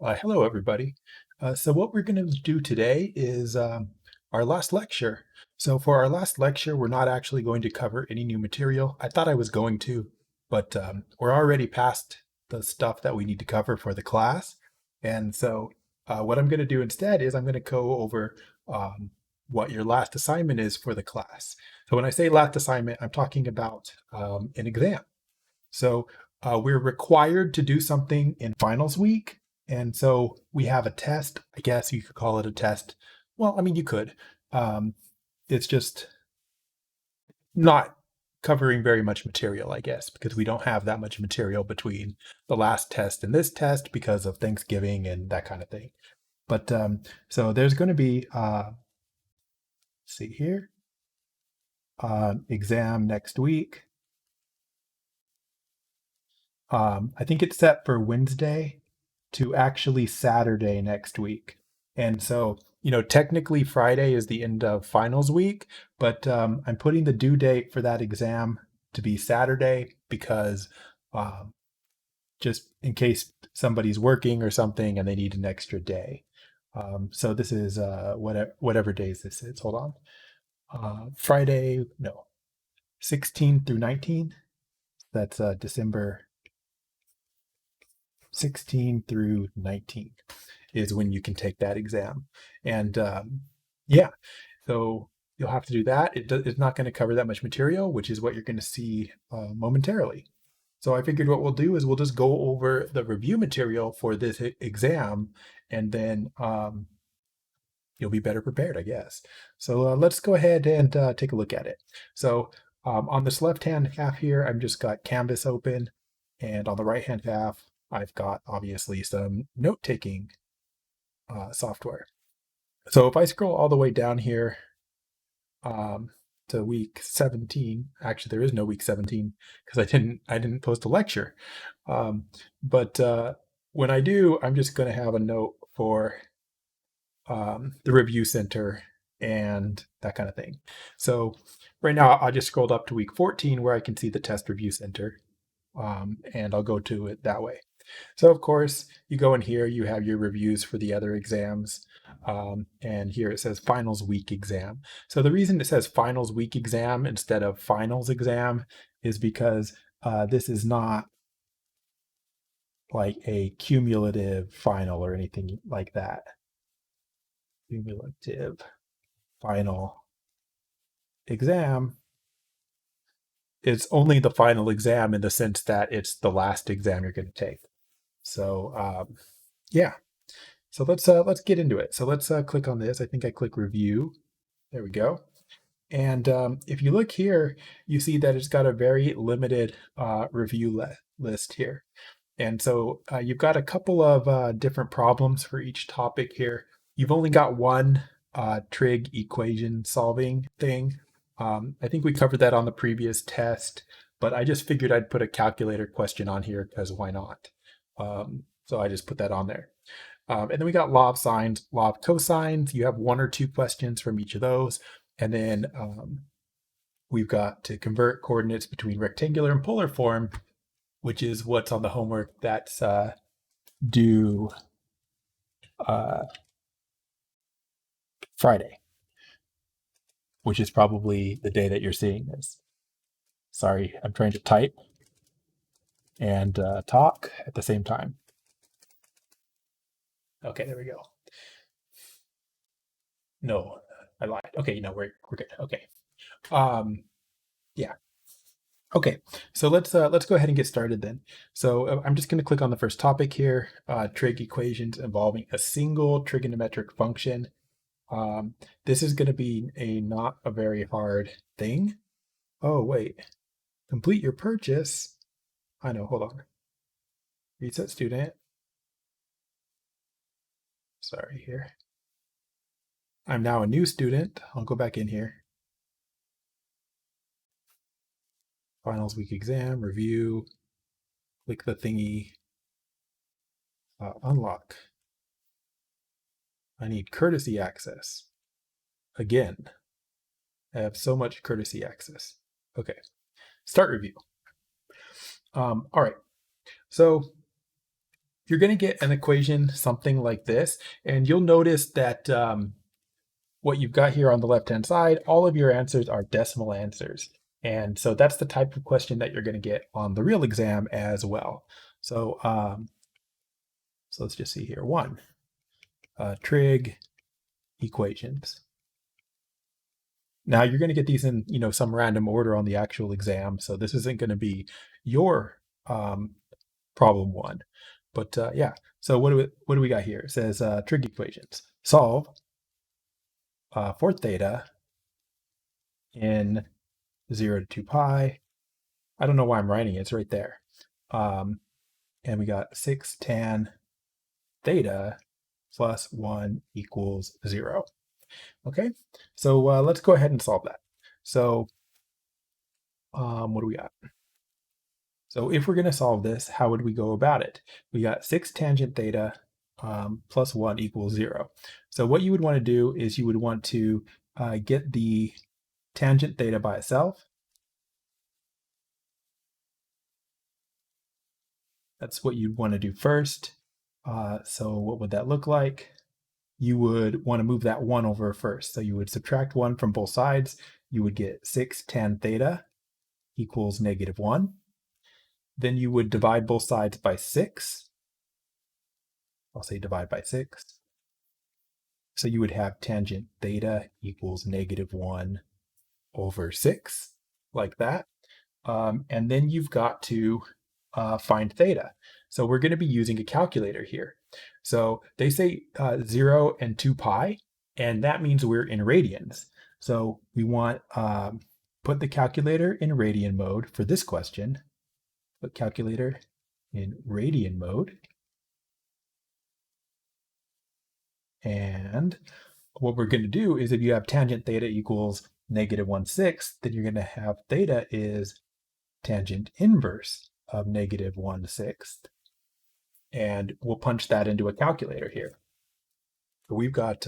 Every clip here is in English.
Hello, everybody. So what we're going to do today is our last lecture. So for our last lecture, we're not actually going to cover any new material. I thought I was going to, but we're already past the stuff that we need to cover for the class. And so what I'm going to do instead is I'm going to go over what your last assignment is for the class. So when I say last assignment, I'm talking about an exam. So we're required to do something in finals week. And so we have a test. I guess you could call it a test. Well, I mean, you could. It's just not covering very much material, I guess, because we don't have that much material between the last test and this test because of Thanksgiving and that kind of thing. But so there's going to be, let's see here, exam next week. I think it's set for Wednesday to actually Saturday next week. And so, technically Friday is the end of finals week, but I'm putting the due date for that exam to be Saturday because um, just in case somebody's working or something and they need an extra day. So this is whatever days this is. Hold on. Friday, no, 16 through 19. That's December 16 through 19 is when you can take that exam. And yeah, so you'll have to do that. It's not going to cover that much material, which is what you're going to see momentarily. So I figured what we'll do is we'll just go over the review material for this exam, and then you'll be better prepared, I guess. So let's go ahead and take a look at it. So on this left-hand half here, I've just got Canvas open, and on the right-hand half, I've got obviously some note-taking software. So if I scroll all the way down here to week 17, actually there is no week 17 because I didn't post a lecture. But when I do, I'm just going to have a note for the review center and that kind of thing. So right now I just scrolled up to week 14 where I can see the test review center, and I'll go to it that way. So of course, you go in here, you have your reviews for the other exams. And here it says finals week exam. So the reason it says finals week exam instead of finals exam is because this is not like a cumulative final or anything like that. Cumulative final exam. It's only the final exam in the sense that it's the last exam you're going to take. So yeah. So let's get into it. So let's click on this. I think I click review. There we go. And if you look here, you see that it's got a very limited review list here. And so you've got a couple of different problems for each topic here. You've only got one trig equation solving thing. I think we covered that on the previous test, but I just figured I'd put a calculator question on here because why not? So I just put that on there. And then we got law of sines, law of cosines. You have one or two questions from each of those. And then we've got to convert coordinates between rectangular and polar form, which is what's on the homework that's due Friday, which is probably the day that you're seeing this. Sorry, I'm trying to type and talk at the same time. Okay, there we go. No, I lied. Okay, we're good. Okay. Yeah. Okay, so let's go ahead and get started then. So I'm just going to click on the first topic here, trig equations involving a single trigonometric function. This is going to be not a very hard thing. Oh, wait. Complete your purchase. I know, hold on. Reset student. Sorry here. I'm now a new student. I'll go back in here. Finals week exam, review, click the thingy, unlock. I need courtesy access. Again, I have so much courtesy access. Okay, start review. All right, so you're going to get an equation something like this, and you'll notice that what you've got here on the left-hand side, all of your answers are decimal answers. And so that's the type of question that you're going to get on the real exam as well. So, so let's just see here. One, trig equations. Now you're going to get these in, some random order on the actual exam. So this isn't going to be your problem one, but yeah. So what do we got here? It says trig equations. Solve for theta in 0 to 2 pi. I don't know why I'm writing it. It's right there. And we got 6 tan theta plus 1 equals 0. Okay, so let's go ahead and solve that. So what do we got? So if we're going to solve this, how would we go about it? We got 6 tangent theta plus 1 equals 0. So what you would want to do is you would want to get the tangent theta by itself. That's what you'd want to do first. So what would that look like? You would want to move that 1 over first. So you would subtract 1 from both sides. You would get 6 tan theta equals -1. Then you would divide both sides by 6. I'll say divide by 6. So you would have tangent theta equals -1 over 6, like that. And then you've got to find theta. So we're going to be using a calculator here. So they say 0 and 2 pi, and that means we're in radians. So we want put the calculator in radian mode for this question. Put calculator in radian mode. And what we're going to do is if you have tangent theta equals -1/6, then you're going to have theta is tangent inverse of -1/6. And we'll punch that into a calculator here. So we've got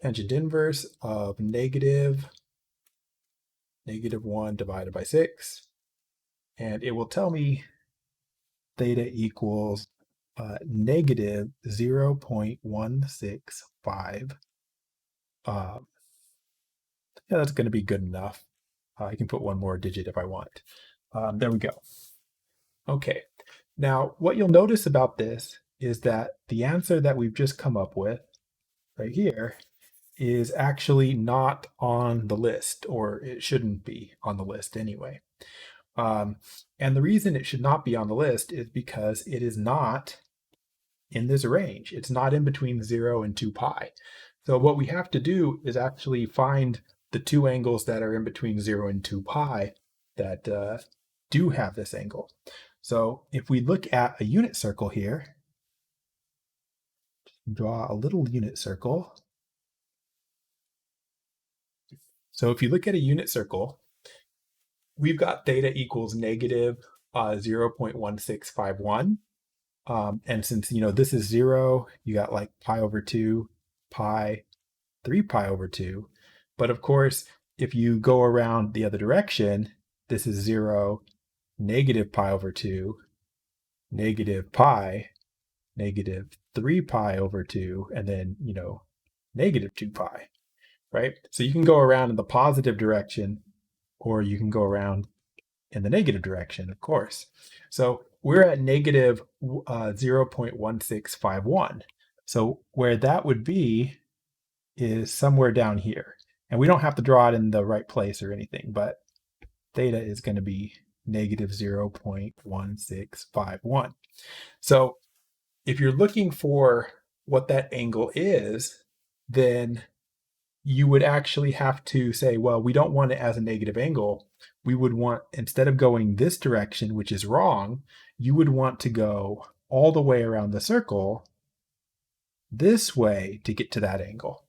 tangent inverse of -1 divided by 6. And it will tell me theta equals -0.165. Yeah, that's going to be good enough. I can put one more digit if I want. There we go. Okay. Now, what you'll notice about this is that the answer that we've just come up with right here is actually not on the list, or it shouldn't be on the list anyway. And the reason it should not be on the list is because it is not in this range. It's not in between 0 and 2 pi. So what we have to do is actually find the two angles that are in between 0 and 2 pi that do have this angle. So if we look at a unit circle here, draw a little unit circle. So if you look at a unit circle, we've got theta equals -0.1651. And since, this is 0, you got like pi over 2, pi, 3 pi over 2. But of course, if you go around the other direction, this is 0, -pi over 2, -pi, -3 pi over 2, and then, -2 pi, right? So you can go around in the positive direction, or you can go around in the negative direction, of course. So we're at -0.1651. So where that would be is somewhere down here. And we don't have to draw it in the right place or anything, but theta is going to be -0.1651. So if you're looking for what that angle is, then you would actually have to say, well, we don't want it as a negative angle. We would want, instead of going this direction, which is wrong, you would want to go all the way around the circle this way to get to that angle.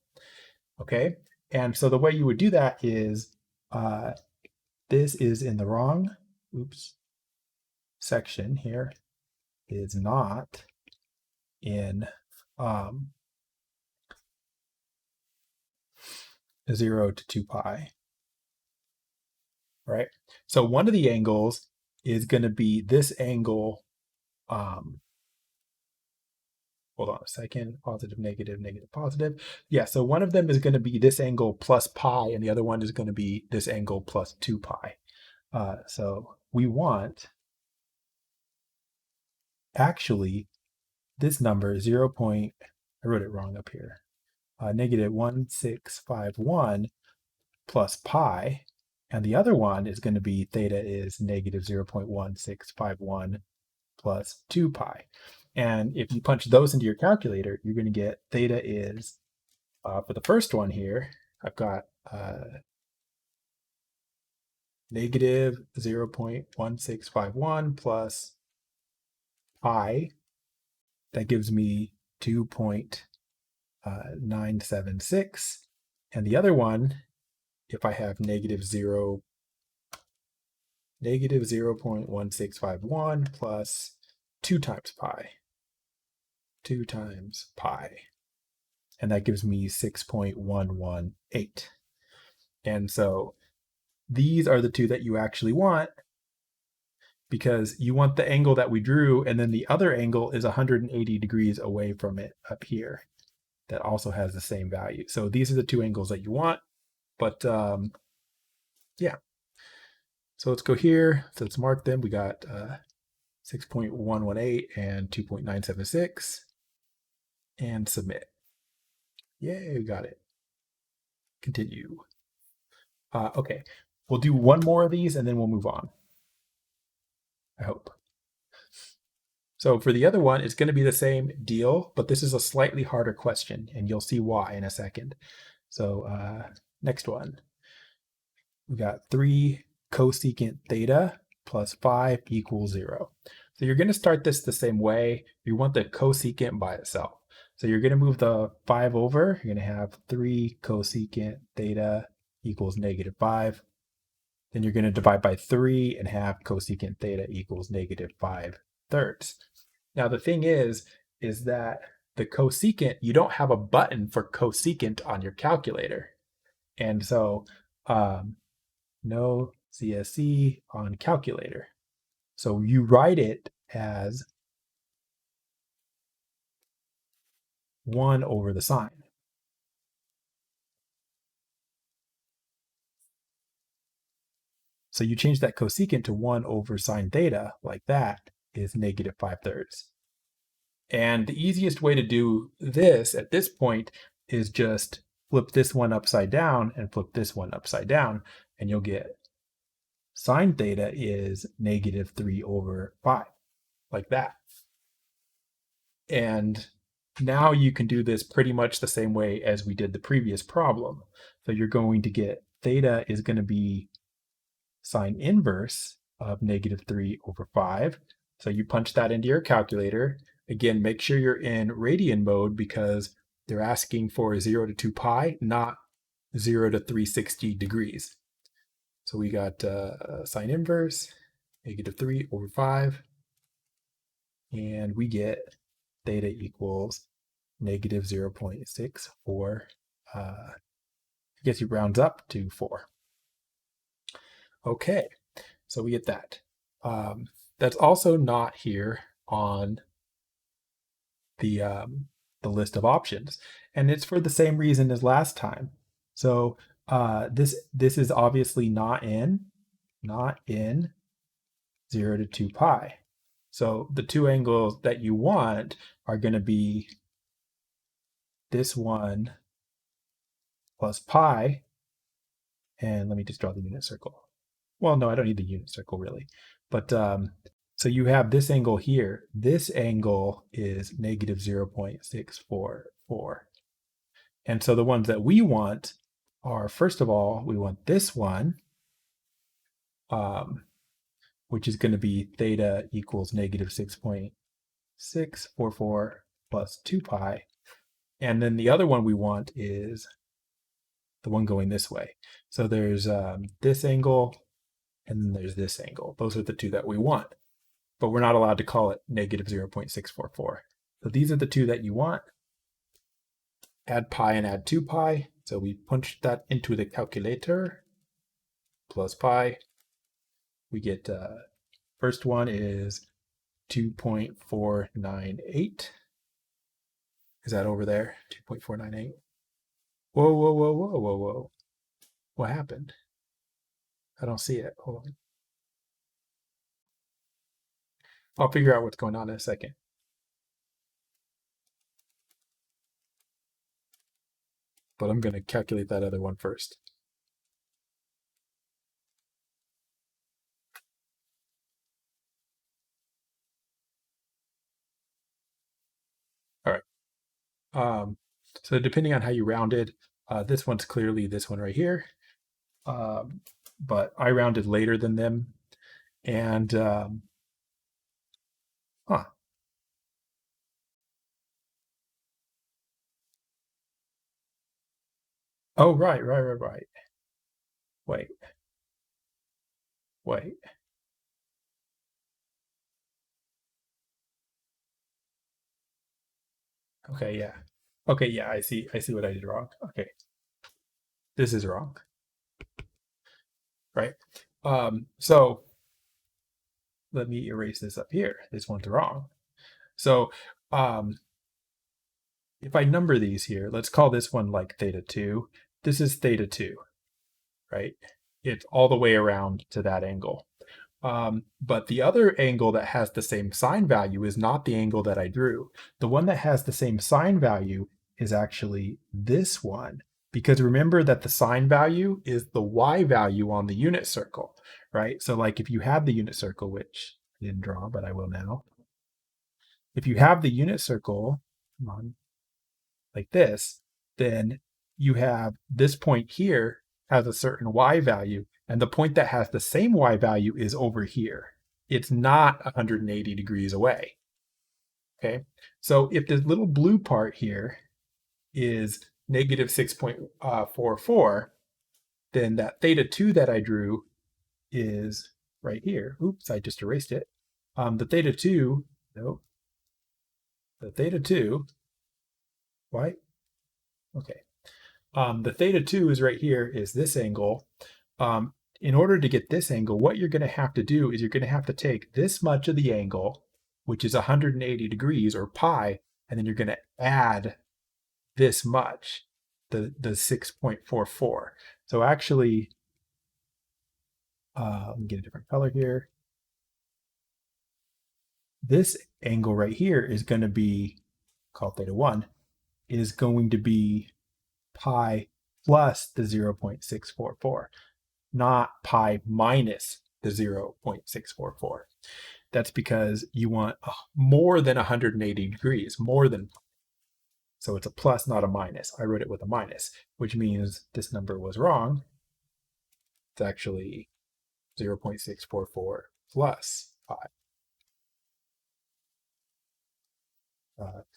Okay? And so the way you would do that is, this is in the wrong, section here, is not in 0 to 2 pi, right? So one of the angles is going to be this angle hold on a second, positive, negative, negative, positive. Yeah, so one of them is going to be this angle plus pi, and the other one is going to be this angle plus 2 pi. So we want, actually, this number, 0. I wrote it wrong up here, negative 1651 plus pi, and the other one is going to be theta is negative 0.1651 plus 2 pi. And if you punch those into your calculator, you're going to get theta is, for the first one here, I've got negative 0.1651 plus pi. That gives me 2.976. And the other one, if I have negative 0.1651 plus 2 times pi. 2 times pi. And that gives me 6.118. And so these are the two that you actually want, because you want the angle that we drew, and then the other angle is 180 degrees away from it up here that also has the same value. So these are the two angles that you want. But yeah. So let's go here. So let's mark them. We got 6.118 and 2.976. And submit. Yay, we got it. Continue. Okay, we'll do one more of these and then we'll move on, I hope. So for the other one, it's going to be the same deal, but this is a slightly harder question, and you'll see why in a second. So next one. We got 3 cosecant theta plus 5 equals 0. So you're going to start this the same way. You want the cosecant by itself. So you're going to move the 5 over. You're going to have 3 cosecant theta equals negative 5. Then you're going to divide by 3 and have cosecant theta equals negative 5/3. Now the thing is that the cosecant, you don't have a button for cosecant on your calculator. And so no CSC on calculator. So you write it as 1 over the sine. So you change that cosecant to 1 over sine theta, like that, is negative 5/3. And the easiest way to do this at this point is just flip this one upside down and flip this one upside down, and you'll get sine theta is negative 3 over 5, like that. And now you can do this pretty much the same way as we did the previous problem. So you're going to get theta is going to be sine inverse of negative 3 over 5. So you punch that into your calculator. Again, make sure you're in radian mode because they're asking for 0 to 2 pi, not 0 to 360 degrees. So we got sine inverse, negative 3 over 5. And we get theta equals negative 0.64. I guess he rounds up to 4. Okay, so we get that. That's also not here on the list of options, and it's for the same reason as last time. So this is obviously not in 0 to 2 pi. So the two angles that you want are going to be this one plus pi, and let me just draw the unit circle. Well, no, I don't need the unit circle really, but so you have this angle here. This angle is negative 0.644. And so the ones that we want are, first of all, we want this one, which is going to be theta equals negative 6.644 plus 2 pi. And then the other one we want is the one going this way. So there's this angle, and then there's this angle. Those are the two that we want. But we're not allowed to call it negative 0.644. So these are the two that you want. Add pi and add 2 pi. So we punch that into the calculator. Plus pi. We get, first one is 2.498. Is that over there? 2.498. Whoa, whoa, whoa, whoa, whoa, whoa. What happened? I don't see it. Hold on. I'll figure out what's going on in a second. But I'm going to calculate that other one first. All right. So depending on how you rounded, this one's clearly this one right here. But I rounded later than them. And, huh. Oh, right. Wait. Okay, yeah. Okay, yeah, I see what I did wrong. Okay. This is wrong. Right? So let me erase this up here. This one's wrong. So if I number these here, let's call this one like theta 2. This is theta 2, right? It's all the way around to that angle. But the other angle that has the same sine value is not the angle that I drew. The one that has the same sine value is actually this one. Because remember that the sine value is the y value on the unit circle, right? So like if you have the unit circle, which I didn't draw, but I will now. If you have the unit circle, come on, like this, then you have this point here has a certain y value, and the point that has the same y value is over here. It's not 180 degrees away. Okay, so if this little blue part here is negative 6.44, then that theta 2 that I drew is right here. Oops, I just erased it. The theta 2, no, the theta 2, why? Okay. The theta 2 is right here, is this angle. In order to get this angle, what you're going to have to do is you're going to have to take this much of the angle, which is 180 degrees or pi, and then you're going to add this much, the 6.44. So actually, let me get a different color here. This angle right here is going to be, called theta 1, is going to be pi plus the 0.644. Not pi minus the 0.644. That's because you want more than 180 degrees, more than. So it's a plus, not a minus. I wrote it with a minus, which means this number was wrong. It's actually 0.644 plus pi.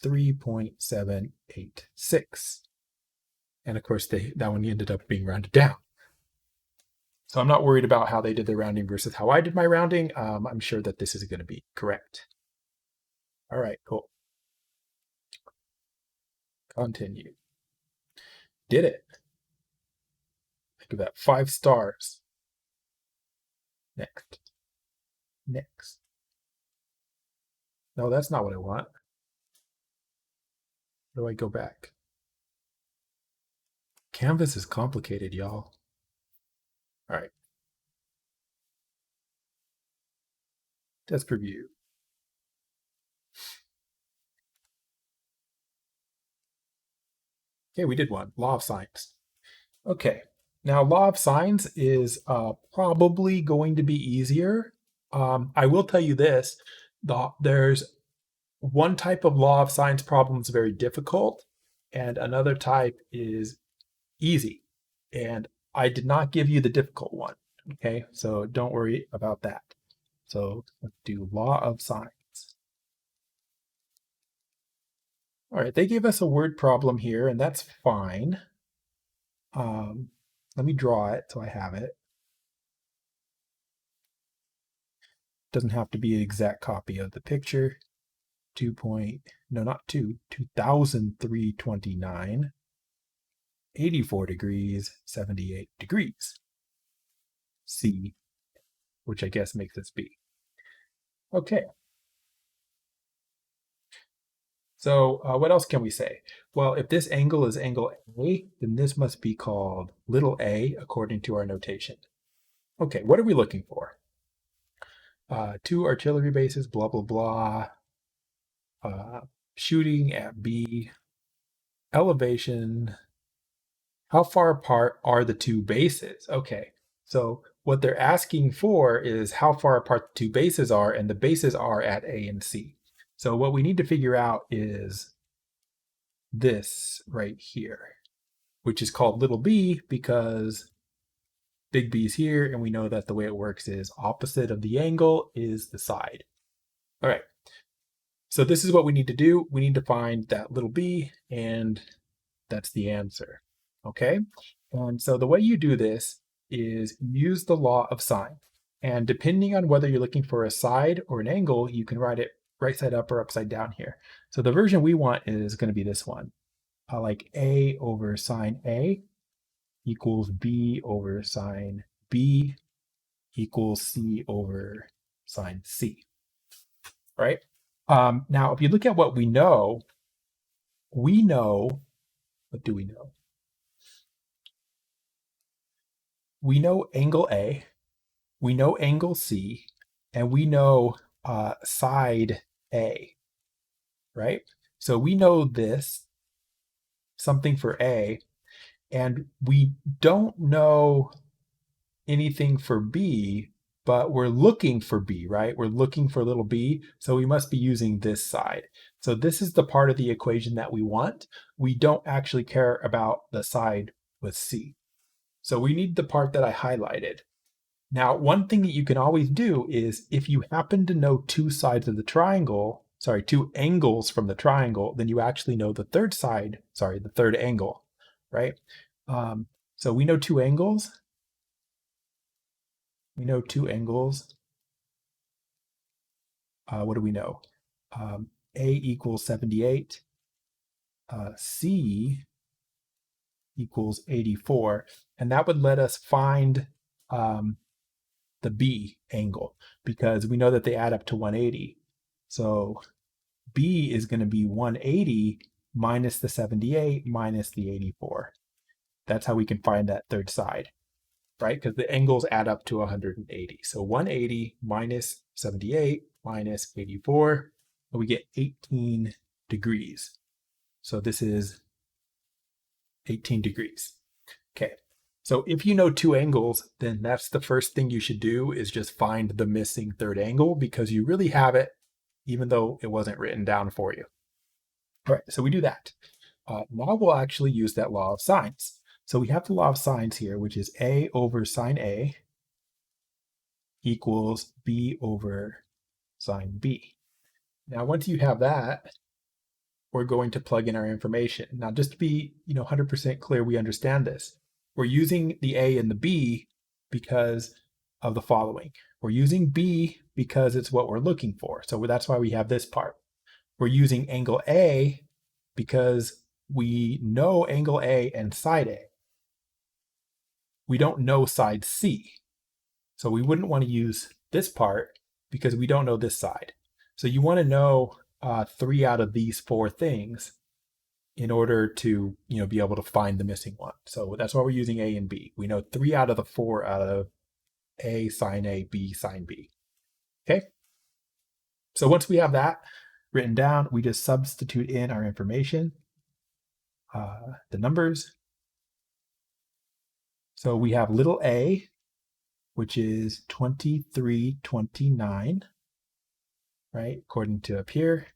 3.786. And of course, that one ended up being rounded down. So I'm not worried about how they did their rounding versus how I did my rounding. I'm sure that this is going to be correct. All right, cool. Continue. Did it. Think of that. 5 stars. Next. No, that's not what I want. How do I go back? Canvas is complicated, y'all. All right. Test preview. Okay, we did one. Law of Sines. Okay. Now, Law of Sines is probably going to be easier. I will tell you this. There's one type of Law of Sines problem is very difficult, and another type is easy. And I did not give you the difficult one. Okay, so don't worry about that. So let's do Law of Sines. All right, they gave us a word problem here, and that's fine. Let me draw it so I have it. Doesn't have to be an exact copy of the picture. 2329, 84 degrees, 78 degrees. C, which I guess makes this B. Okay. So what else can we say? Well, if this angle is angle A, then this must be called little a according to our notation. Okay, what are we looking for? Two artillery bases, blah, blah, blah. Shooting at B. Elevation. How far apart are the two bases? Okay, so what they're asking for is how far apart the two bases are, and the bases are at A and C. So what we need to figure out is this right here, which is called little b because big B is here, and we know that the way it works is opposite of the angle is the side. All right, so this is what we need to do. We need to find that little b, and that's the answer. Okay, and so the way you do this is use the law of sine. And depending on whether you're looking for a side or an angle, you can write it right side up or upside down here. So the version we want is going to be this one. Like A over sine A equals B over sine B equals C over sine C, right? Now, if you look at what we know, what do we know? We know angle A, we know angle C, and we know side A, right? So we know this, something for A, and we don't know anything for B, but we're looking for B, right? We're looking for little b, so we must be using this side. So this is the part of the equation that we want. We don't actually care about the side with C. So we need the part that I highlighted. Now, one thing that you can always do is if you happen to know two sides of the triangle, two angles from the triangle, then you actually know the third side, the third angle, right? So we know two angles. We know two angles. What do we know? A equals 78. C equals 84. And that would let us find the B angle because we know that they add up to 180. So B is going to be 180 minus the 78 minus the 84. That's how we can find that third side, right? Because the angles add up to 180. So 180 minus 78 minus 84, and we get 18 degrees. So this is 18 degrees. Okay, so if you know two angles, then that's the first thing you should do is just find the missing third angle because you really have it, even though it wasn't written down for you. All right, so we do that. Now we'll actually use that law of sines. So we have the law of sines here, which is A over sine A equals B over sine B. Now, once you have that, we're going to plug in our information. Now, just to be 100% clear, we understand this. We're using the A and the B because of the following. We're using B because it's what we're looking for. So that's why we have this part. We're using angle A because we know angle A and side A. We don't know side C. So we wouldn't want to use this part because we don't know this side. So you want to know 3 out of these 4 things in order to be able to find the missing one. So that's why we're using A and B. We know 3 out of the 4 out of A sine A, B sine B. Okay. So once we have that written down, we just substitute in our information, the numbers. So we have little a, which is 2329, right? According to up here.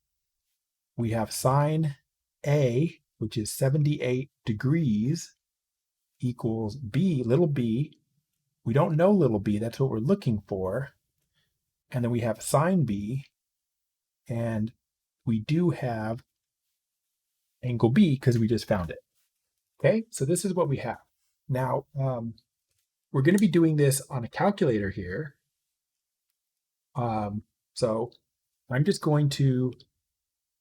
We have sine A, which is 78 degrees, equals B, little b. We don't know little b, that's what we're looking for. And then we have sine B, and we do have angle B because we just found it. Okay, so this is what we have. Now, we're going to be doing this on a calculator here. So I'm just going to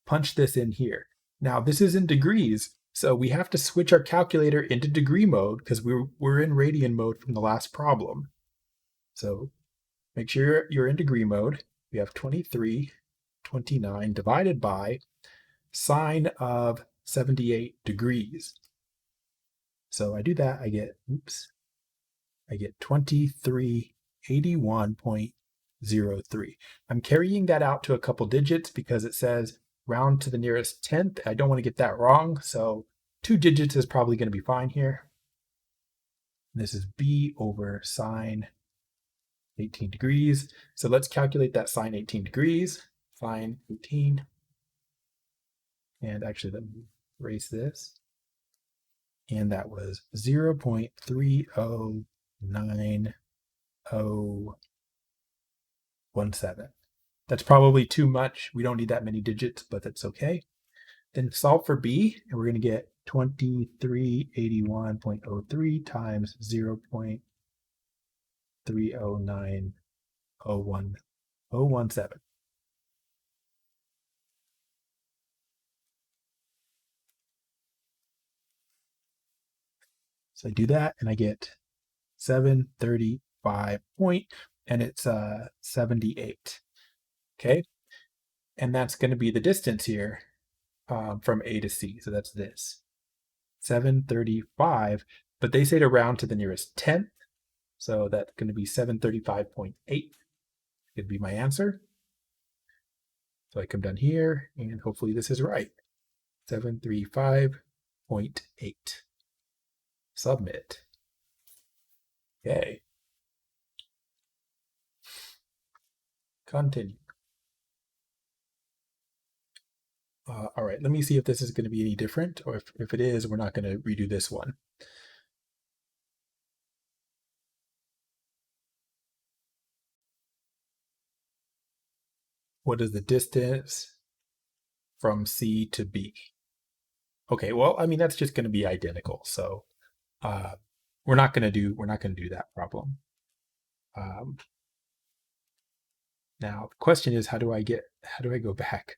punch this in here. Now, this is in degrees, so we have to switch our calculator into degree mode because we're in radian mode from the last problem. So make sure you're in degree mode. We have 2329 divided by sine of 78 degrees. So I do that, I get 2381.03. I'm carrying that out to a couple digits because it says round to the nearest tenth. I don't want to get that wrong, so 2 digits is probably going to be fine here. This is b over sine 18 degrees. So let's calculate that sine 18 degrees. Sine 18. And actually, let me erase this. And that was 0.309017. That's probably too much. We don't need that many digits, but that's okay. Then solve for b, and we're going to get 2381.03 times 0.309017. So I do that, and I get 735 and it's 78. Okay, and that's going to be the distance here from A to C. So that's this 735, but they say to round to the nearest tenth. So that's going to be 735.8 could be my answer. So I come down here and hopefully this is right. 735.8. Submit. Okay. Continue. All right, let me see if this is going to be any different, or if it is, we're not going to redo this one. What is the distance from C to B? Okay, well, I mean, that's just going to be identical. So we're not going to do that problem. Now the question is, how do I go back?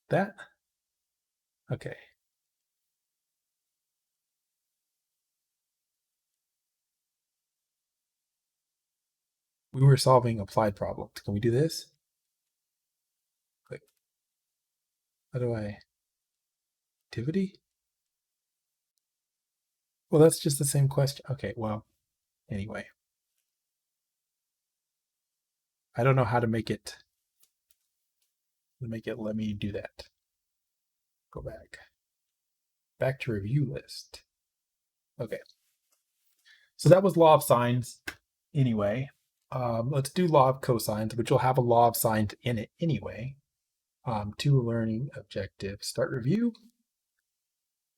That? Okay. We were solving applied problems. Can we do this? Click. How do I? Activity? Well, that's just the same question. Okay, well, anyway. I don't know how to make it. Let me do that. Go back. Back to review list. Okay. So that was law of sines anyway. Let's do law of cosines, which will have a law of sines in it anyway. 2 learning objectives. Start review.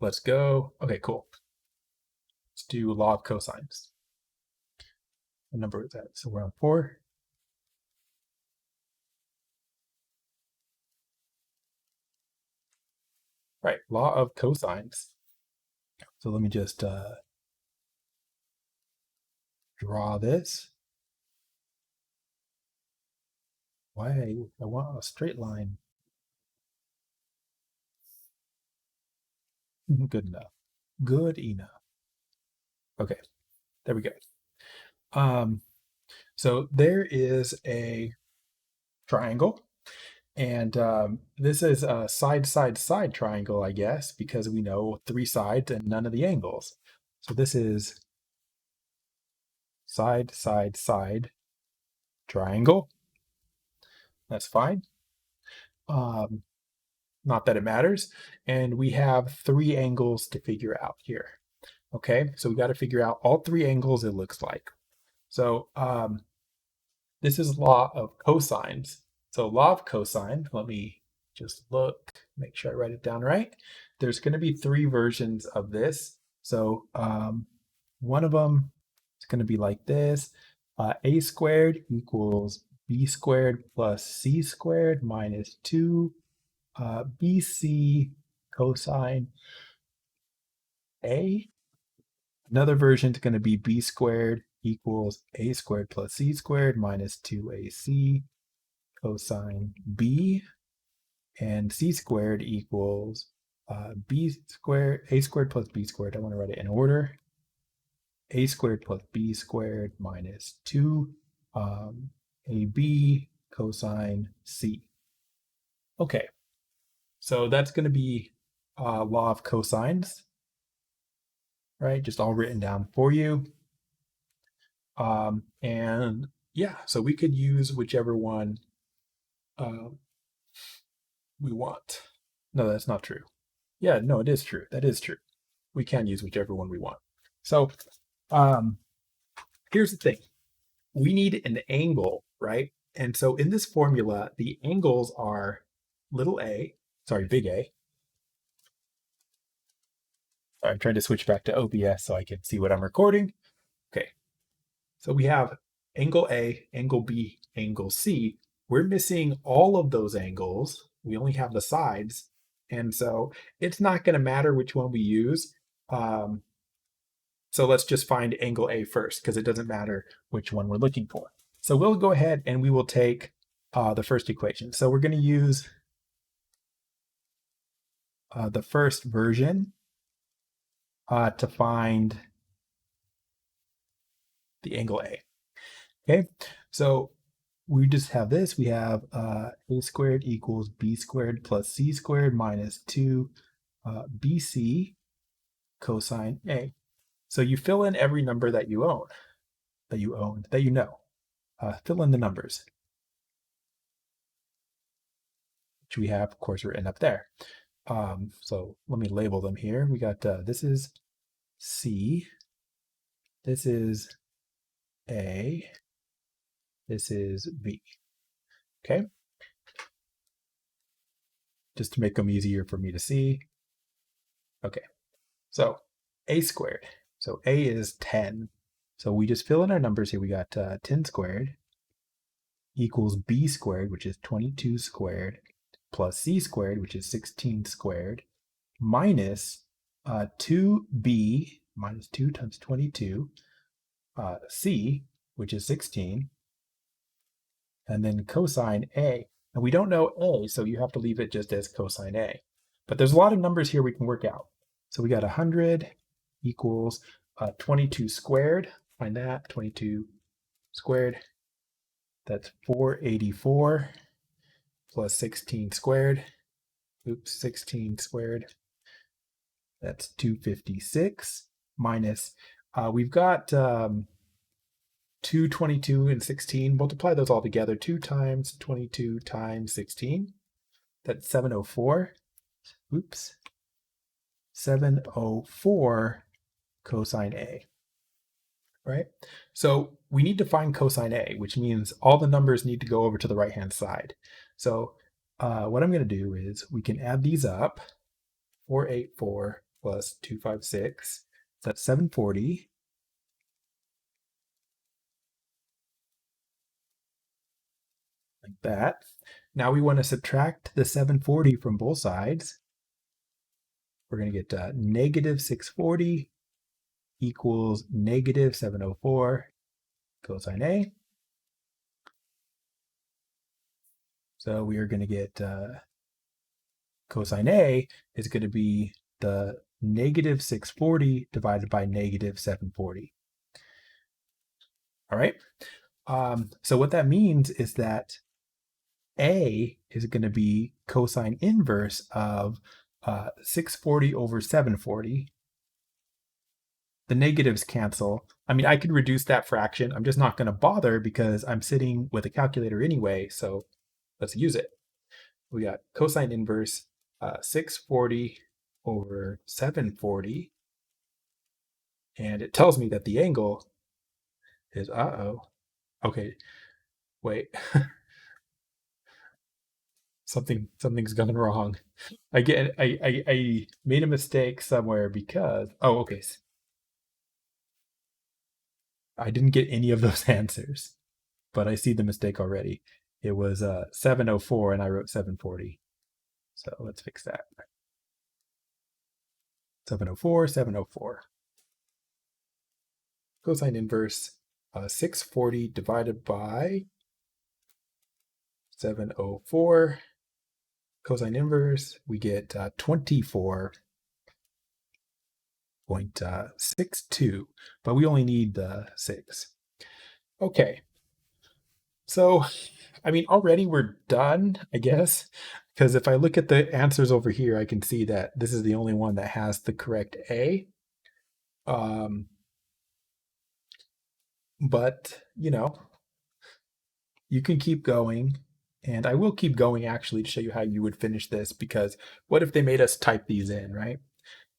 Let's go. Okay, cool. Let's do law of cosines. What number is that? So we're on 4. Right, law of cosines. So let me just draw this. Why? I want a straight line. Good enough. Good enough. Okay, there we go. So there is a triangle, and this is a side triangle, I guess, because we know 3 sides and none of the angles. So this is side triangle. That's fine. Not that it matters. And we have 3 angles to figure out here. Okay, so we got to figure out all 3 angles it looks like. So this is law of cosines. So law of cosine, let me just look, make sure I write it down right. There's going to be 3 versions of this. So one of them is going to be like this. A squared equals b squared plus c squared minus 2 bc cosine A. Another version is going to be b squared equals a squared plus c squared minus 2ac cosine b. And c squared equals b squared, a squared plus b squared. I want to write it in order. A squared plus b squared minus 2 ab cosine c. Okay, so that's going to be law of cosines, right? Just all written down for you. And yeah, so we could use whichever one uh, we want. No, that's not true. Yeah, no, it is true. That is true. We can use whichever one we want. So um, here's the thing. We need an angle, right? And so in this formula, the angles are little a, sorry, big A. I'm trying to switch back to OBS so I can see what I'm recording. Okay, so we have angle A, angle B, angle C. We're missing all of those angles. We only have the sides. And so it's not going to matter which one we use. Um, so let's just find angle A first because it doesn't matter which one we're looking for. So we'll go ahead and we will take the first equation. So we're going to use the first version to find the angle A. Okay, so we just have this. We have a squared equals b squared plus c squared minus 2 bc cosine A. So you fill in every number that you own, that you know. Fill in the numbers, which we have, of course, written up there. So let me label them here. We got this is C, this is A, this is B. Okay, just to make them easier for me to see. Okay, so A squared. So A is 10. So we just fill in our numbers here. We got 10 squared equals B squared, which is 22 squared, plus C squared, which is 16 squared, minus 2B, minus 2 times 22, C, which is 16, and then cosine A. And we don't know A, so you have to leave it just as cosine A. But there's a lot of numbers here we can work out. So we got 100 equals 22 squared. Find that, 22 squared. That's 484 plus 16 squared. Oops, 16 squared. That's 256 minus, we've got 2, 22, and 16. Multiply those all together. 2 times 22 times 16. That's 704. Oops. 704 cosine A. Right? So we need to find cosine A, which means all the numbers need to go over to the right-hand side. So what I'm going to do is we can add these up. 484 plus 256. That's 740. Like that. Now we want to subtract the 740 from both sides. We're going to get negative 640 equals negative 704 cosine A. So we are going to get cosine A is going to be the negative 640 divided by negative 740. All right. So what that means is that A is going to be cosine inverse of 640 over 740. The negatives cancel. I mean, I could reduce that fraction. I'm just not going to bother because I'm sitting with a calculator anyway. So let's use it. We got cosine inverse 640 over 740. And it tells me that the angle is, okay, wait. Something's gone wrong. I made a mistake somewhere because, okay. I didn't get any of those answers, but I see the mistake already. It was 704 and I wrote 740. So let's fix that. 704, 704. Cosine inverse 640 divided by 704. Cosine inverse, we get 24.62, but we only need the 6. Okay, so I mean, already we're done, I guess, because if I look at the answers over here, I can see that this is the only one that has the correct A. But, you know, you can keep going. And I will keep going actually to show you how you would finish this, because what if they made us type these in, right?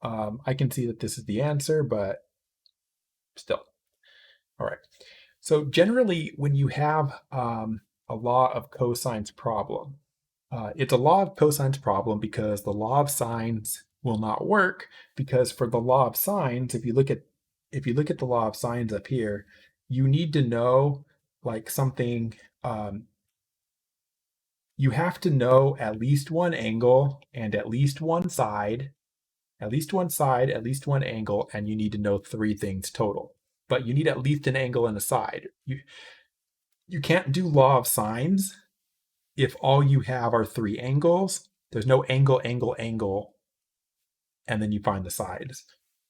I can see that this is the answer, but still. All right. So generally, when you have a law of cosines problem, it's a law of cosines problem because the law of sines will not work, because for the law of sines, if you look at the law of sines up here, you need to know like something. You have to know at least one angle and at least one side, at least one side, at least one angle, and you need to know three things total. But you need at least an angle and a side. You can't do law of sines if all you have are three angles. There's no angle, angle, angle, and then you find the sides.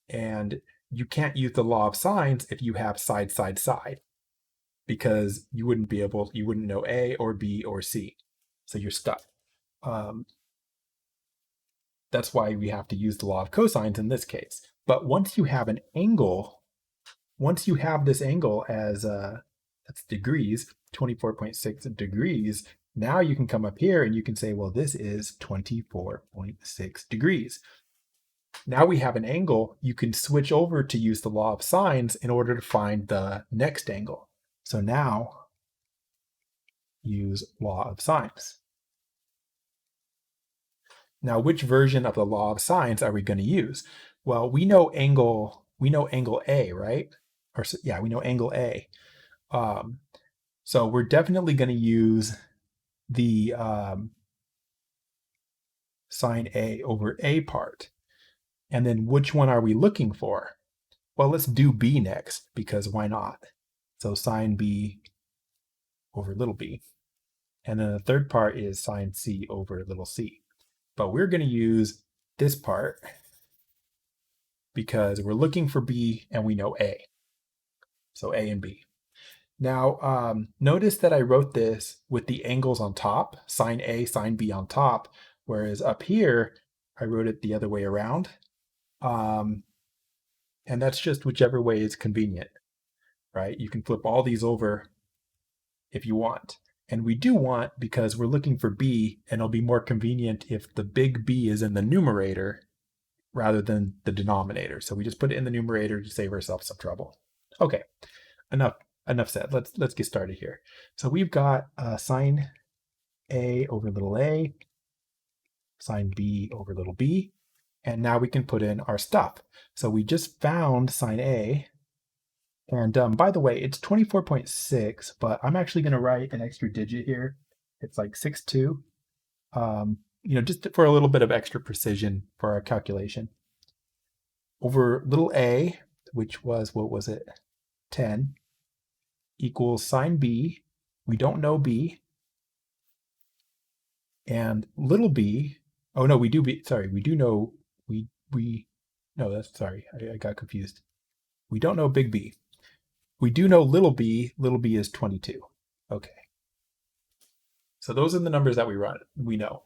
And you can't use the law of sines if you have side, side, side, because you wouldn't know A or B or C. So you're stuck. That's why we have to use the law of cosines in this case. But once you have an angle, once you have this angle as that's degrees, 24.6 degrees, now you can come up here and you can say, well, this is 24.6 degrees. Now we have an angle, you can switch over to use the law of sines in order to find the next angle. So now use law of sines. Now, which version of the law of sines are we going to use? Well, we know angle A, right? We know angle A. So we're definitely going to use the sine A over A part. And then which one are we looking for? Well, let's do B next, because why not? So sine B over little b. And then the third part is sine C over little c. But we're going to use this part because we're looking for B and we know A. So A and B. Now, notice that I wrote this with the angles on top, sine A, sine B on top, whereas up here, I wrote it the other way around. And that's just whichever way is convenient, right? You can flip all these over if you want. And we do want, because we're looking for B, and it'll be more convenient if the big B is in the numerator rather than the denominator. So we just put it in the numerator to save ourselves some trouble. Okay, enough said. Let's get started here. So we've got sine A over little a, sine B over little b, and now we can put in our stuff. So we just found sine A, and by the way, it's 24.6, but I'm actually going to write an extra digit here. It's like 6.2, just for a little bit of extra precision for our calculation. Over little a, which was, what was it, 10, equals sine B. We don't know B. And little b, oh no, we do know, I got confused. We don't know big B. We do know little b is 22. Okay. So those are the numbers that we know.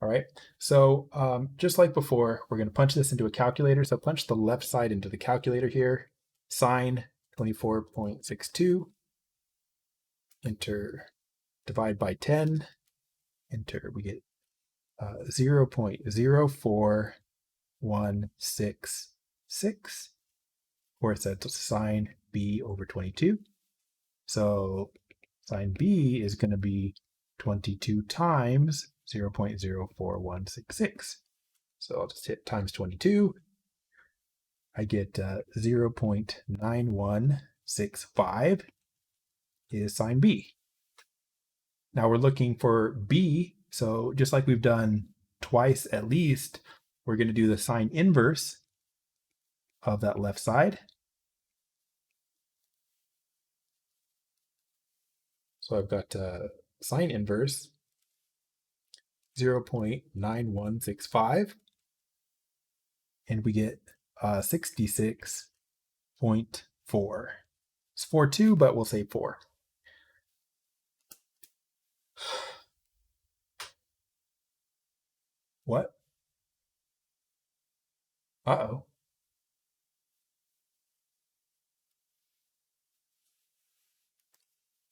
All right. So just like before, we're going to punch this into a calculator. So punch the left side into the calculator here. Sine 24.62. Enter, divide by 10. Enter, we get 0.04166, or it says sine B over 22. So sine B is going to be 22 times 0.04166. So I'll just hit times 22. I get 0.9165 is sine B. Now we're looking for B. So just like we've done twice at least, we're going to do the sine inverse of that left side. So I've got sine inverse 0.9165, and we get 66.4. It's 4.2, but we'll say 4. What? Uh-oh.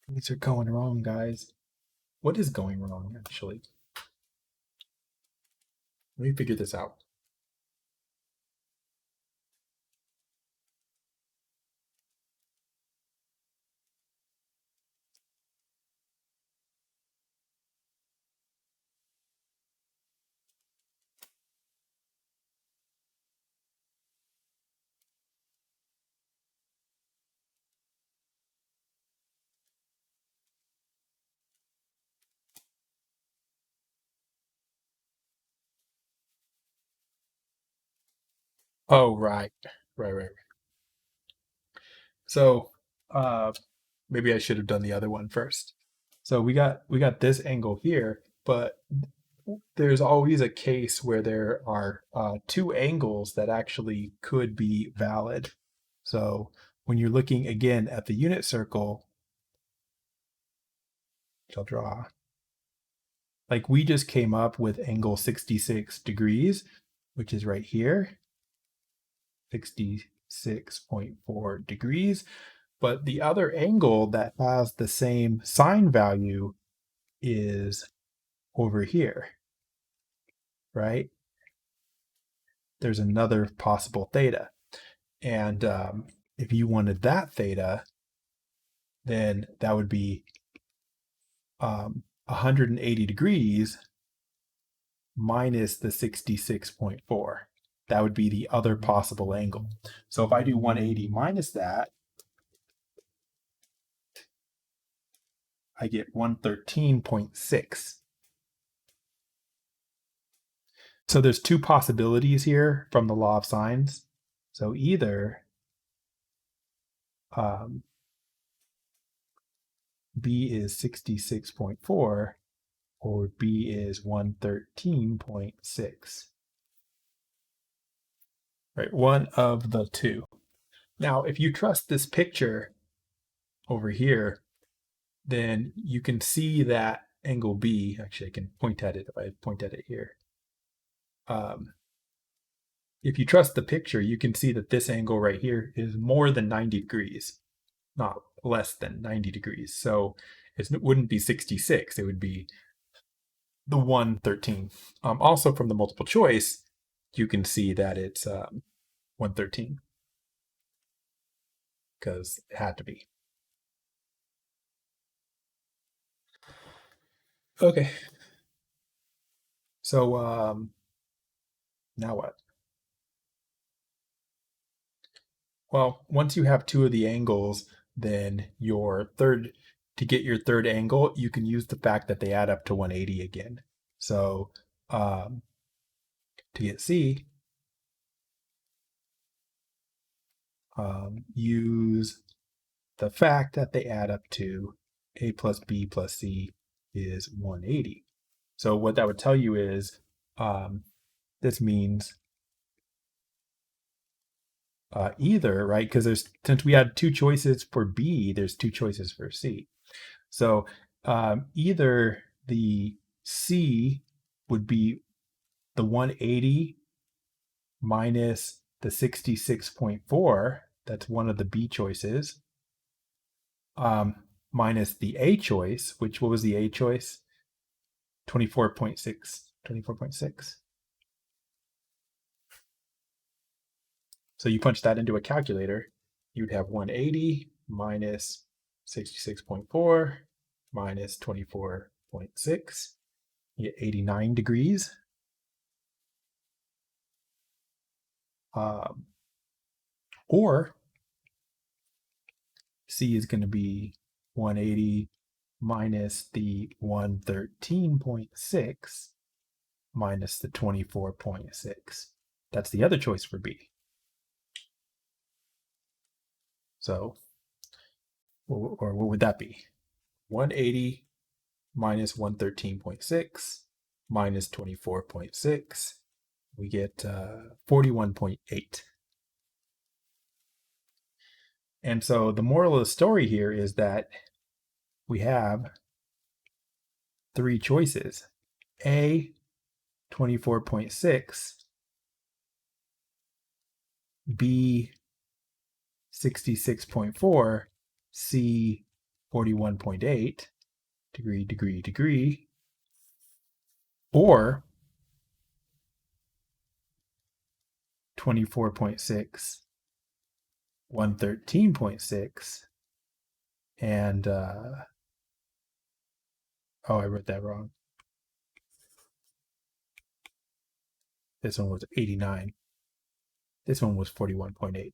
Things are going wrong, guys. What is going wrong, actually? Let me figure this out. Oh, right. Right. So, uh, maybe I should have done the other one first. So we got this angle here, but there's always a case where there are two angles that actually could be valid. So when you're looking again at the unit circle, which I'll draw, like we just came up with angle 66 degrees, which is right here, 66.4 degrees. But the other angle that has the same sine value is over here, right? There's another possible theta. And if you wanted that theta, then that would be 180 degrees minus the 66.4. That would be the other possible angle. So if I do 180 minus that, I get 113.6. So there's two possibilities here from the law of sines. So either B is 66.4 or B is 113.6. Right, one of the two. Now, if you trust this picture over here, then you can see that angle B. Actually, I can point at it if I point at it here. If you trust the picture, you can see that this angle right here is more than 90 degrees, not less than 90 degrees. So it wouldn't be 66, it would be the 113. Also from the multiple choice, you can see that it's 113 because it had to be. Okay. So now what? Well, once you have two of the angles, then to get your third angle, you can use the fact that they add up to 180 again. So to get C, use the fact that they add up to A plus B plus C is 180. So what that would tell you is this means either, right? Because since we had two choices for B, there's two choices for C. So either the C would be the 180 minus the 66.4, that's one of the B choices, minus the A choice, which, what was the A choice? 24.6. So you punch that into a calculator, you'd have 180 minus 66.4 minus 24.6. You get 89 degrees. Or C is going to be 180 minus the 113.6 minus the 24.6. That's the other choice for B. So, or what would that be? 180 minus 113.6 minus 24.6. We get 41.8. And so the moral of the story here is that we have three choices: A, 24.6, B 66.4, C 41.8, degree, or 24.6, 113.6, and oh, I wrote that wrong. This one was 89. This one was 41.8.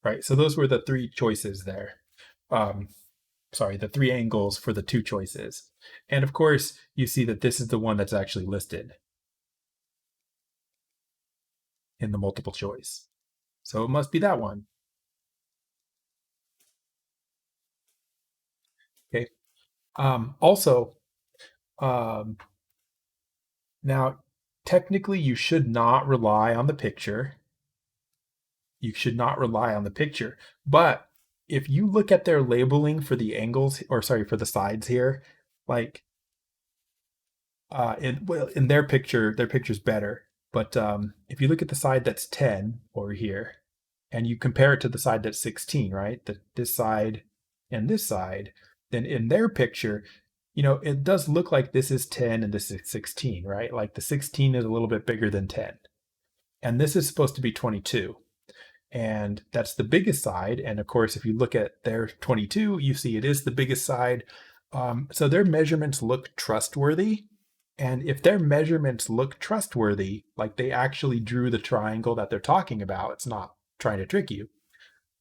Right, so those were the three choices there. Sorry, the three angles for the two choices. And of course, you see that this is the one that's actually listed in the multiple choice. So it must be that one. Okay. Also, now, technically, you should not rely on the picture. You should not rely on the picture. But if you look at their labeling for the angles, or sorry, for the sides here, like in their picture's better. But if you look at the side that's 10 over here, and you compare it to the side that's 16, right? This side and this side, then in their picture, it does look like this is 10 and this is 16, right? Like the 16 is a little bit bigger than 10. And this is supposed to be 22. And that's the biggest side. And of course, if you look at their 22, you see it is the biggest side. So their measurements look trustworthy. And if their measurements look trustworthy, like they actually drew the triangle that they're talking about, it's not trying to trick you,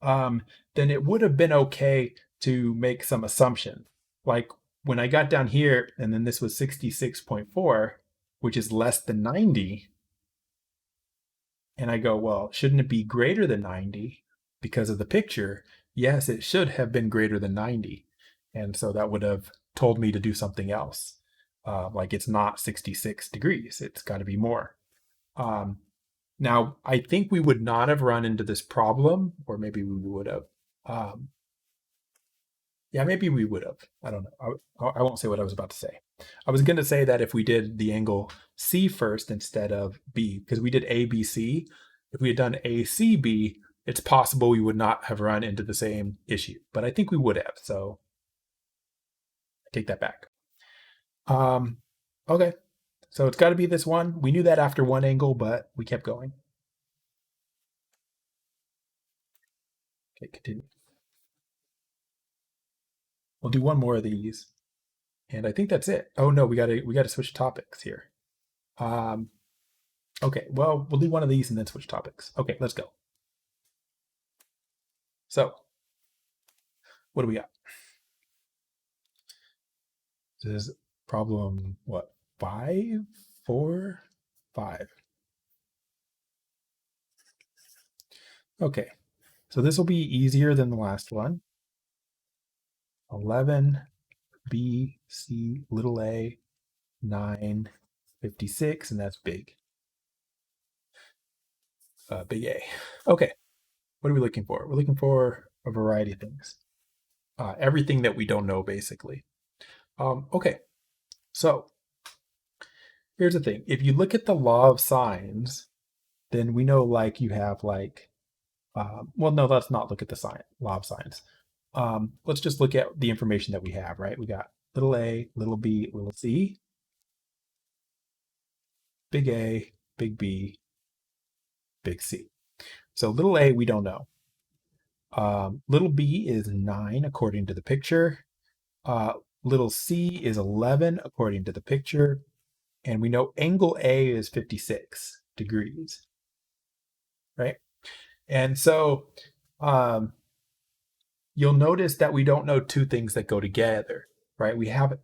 then it would have been okay to make some assumption. Like when I got down here, and then this was 66.4, which is less than 90. And I go, well, shouldn't it be greater than 90 because of the picture? Yes, it should have been greater than 90. And so that would have told me to do something else. Like it's not 66 degrees, it's got to be more. Now, I think we would not have run into this problem, or maybe we would have. Yeah, maybe we would have. I don't know. I won't say what I was about to say. I was going to say that if we did the angle C first instead of B, because we did ABC, if we had done ACB, it's possible we would not have run into the same issue, but I think we would have. So I take that back. Okay. So it's got to be this one. We knew that after one angle, but we kept going. Okay, continue. We'll do one more of these. And I think that's it. Oh no, we gotta switch topics here. Okay, well, we'll do one of these and then switch topics. Okay, let's go. So, what do we got? This is problem, what, 5, 4, 5. Okay, so this will be easier than the last one. 11, B, C, little a, 9, 56, and that's big. Big A. Okay, what are we looking for? We're looking for a variety of things. Everything that we don't know, basically. Okay, so here's the thing. If you look at the law of sines, then we know like you have like, well, no, let's not look at the law of sines. Let's just look at the information that we have, right? We got little a, little b, little c, big A, big B, big C. So little a, we don't know. Little b is 9 according to the picture. Little c is 11 according to the picture. And we know angle A is 56 degrees, right? And so you'll notice that we don't know two things that go together, right? We have,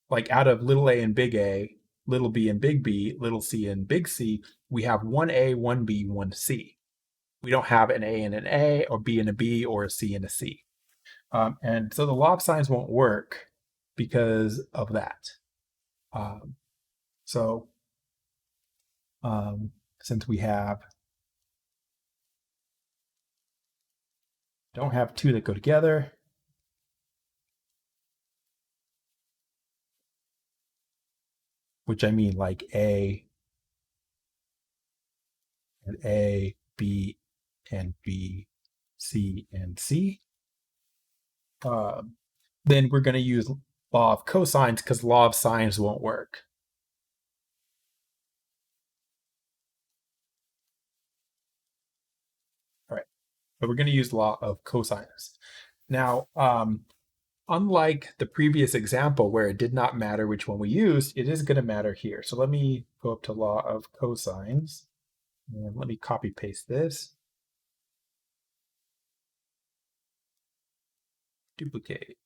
like, out of little a and big A, little b and big B, little c and big C, we have one A, one B, one C. We don't have an A and an A, or B and a B, or a C and a C. And so the law of sines won't work because of that. So since we don't have two that go together, which I mean like A and A, B and B, C and C, then we're going to use law of cosines because law of sines won't work. All right, but we're going to use law of cosines. Now, unlike the previous example where it did not matter which one we used, it is going to matter here. So let me go up to law of cosines and let me copy paste this. Duplicate.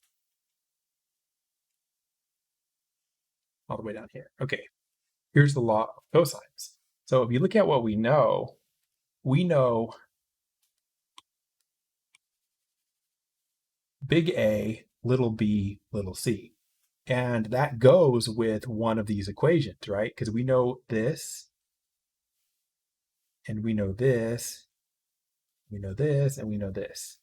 All the way down here. Okay, here's the law of cosines. So if you look at what we know big A, little b, little c. And that goes with one of these equations, right? Because we know this, and we know this, we know this, and we know this,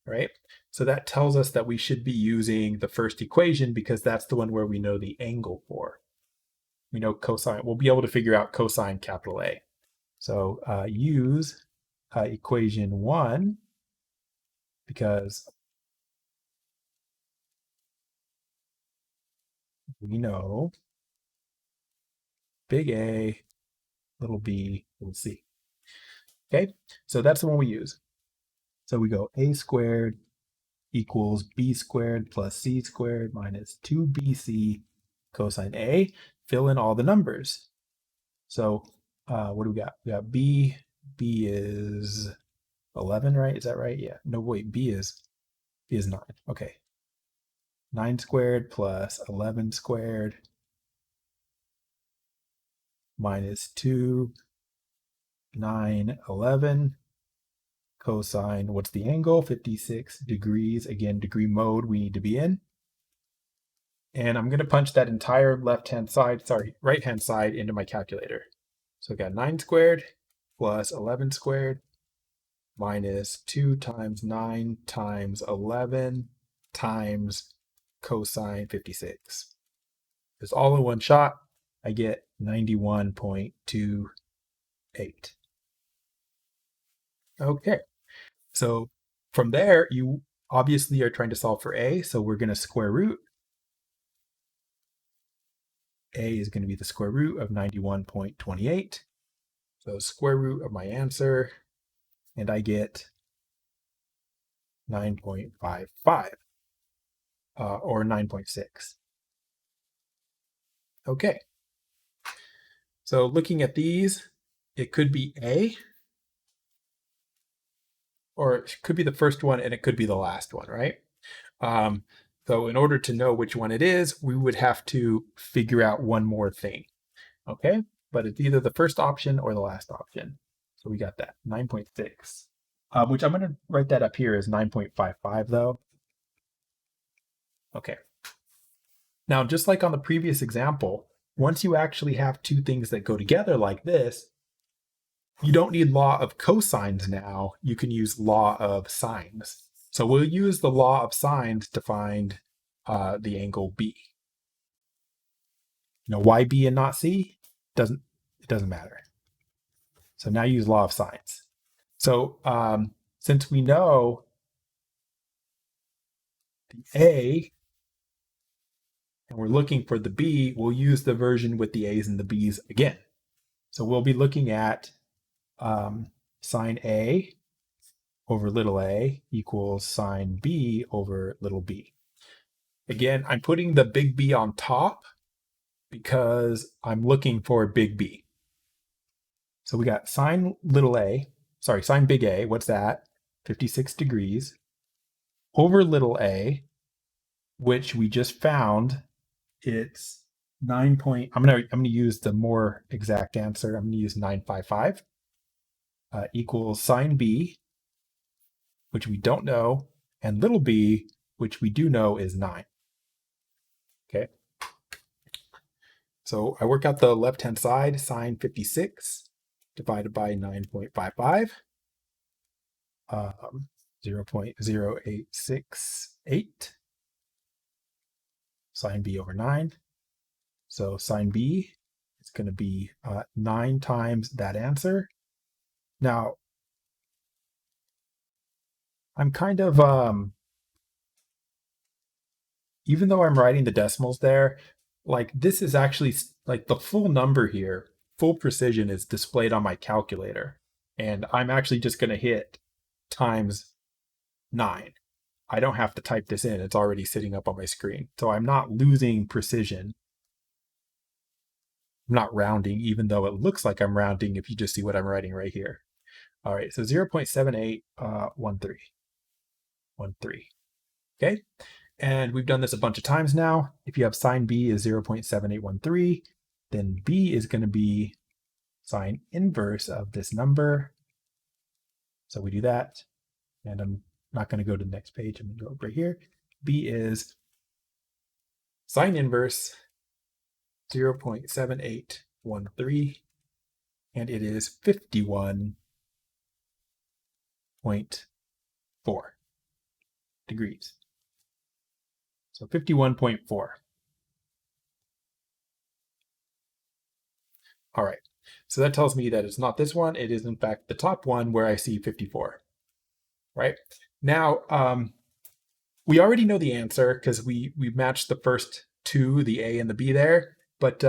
right? So that tells us that we should be using the first equation because that's the one where we know the angle for. We know cosine. We'll be able to figure out cosine capital A. So use equation 1 because we know big A, little b, little c. Okay, so that's the one we use. So we go a squared equals b squared plus c squared minus 2bc cosine A. Fill in all the numbers. So what do we got? We got b. B is 11, right? Is that right? Yeah. No, wait. B is 9. Okay. 9 squared plus 11 squared minus 2, 9, 11. Cosine, what's the angle? 56 degrees. Again, degree mode we need to be in. And I'm going to punch that entire right-hand side into my calculator. So I got 9 squared plus 11 squared minus 2 times 9 times 11 times cosine 56. It's all in one shot. I get 91.28. Okay. So from there, you obviously are trying to solve for A. So we're going to square root. A is going to be the square root of 91.28. So square root of my answer, and I get 9.55 or 9.6. Okay. So looking at these, it could be A, or it could be the first one, and it could be the last one, right? So in order to know which one it is, we would have to figure out one more thing. Okay, but it's either the first option or the last option. So we got that 9.6, which I'm going to write that up here as 9.55 though. Okay. Now, just like on the previous example, once you actually have two things that go together like this, you don't need law of cosines now. You can use law of sines. So we'll use the law of sines to find the angle B. You know, why B and not C? It doesn't matter. So now use law of sines. So since we know the A and we're looking for the B, we'll use the version with the A's and the B's again. So we'll be looking at sine A over little a equals sine B over little b. Again, I'm putting the big B on top because I'm looking for big B. So we got sine big A, what's that? 56 degrees over little a, which we just found it's 9 point, I'm gonna use the more exact answer. I'm gonna use 955 equals sine B, which we don't know, and little b, which we do know is 9. Okay. So I work out the left-hand side, sine 56 divided by 9.55, 0.0868, sine B over 9. So sine B It's going to be 9 times that answer. Now, I'm kind of, even though I'm writing the decimals there, like this is actually like the full number here, full precision is displayed on my calculator. And I'm actually just going to hit times 9. I don't have to type this in. It's already sitting up on my screen. So I'm not losing precision. I'm not rounding, even though it looks like I'm rounding if you just see what I'm writing right here. All right, so 0.7813. 13. Okay, and we've done this a bunch of times now. If you have sine B is 0.7813, then B is going to be sine inverse of this number. So we do that, and I'm not going to go to the next page. I'm going to go right here. B is sine inverse 0.7813, and it is 51.4 degrees. So 51.4. All right. So that tells me that it's not this one. It is, in fact, the top one where I see 54. Right? Now, we already know the answer because we matched the first two, the A and the B there. But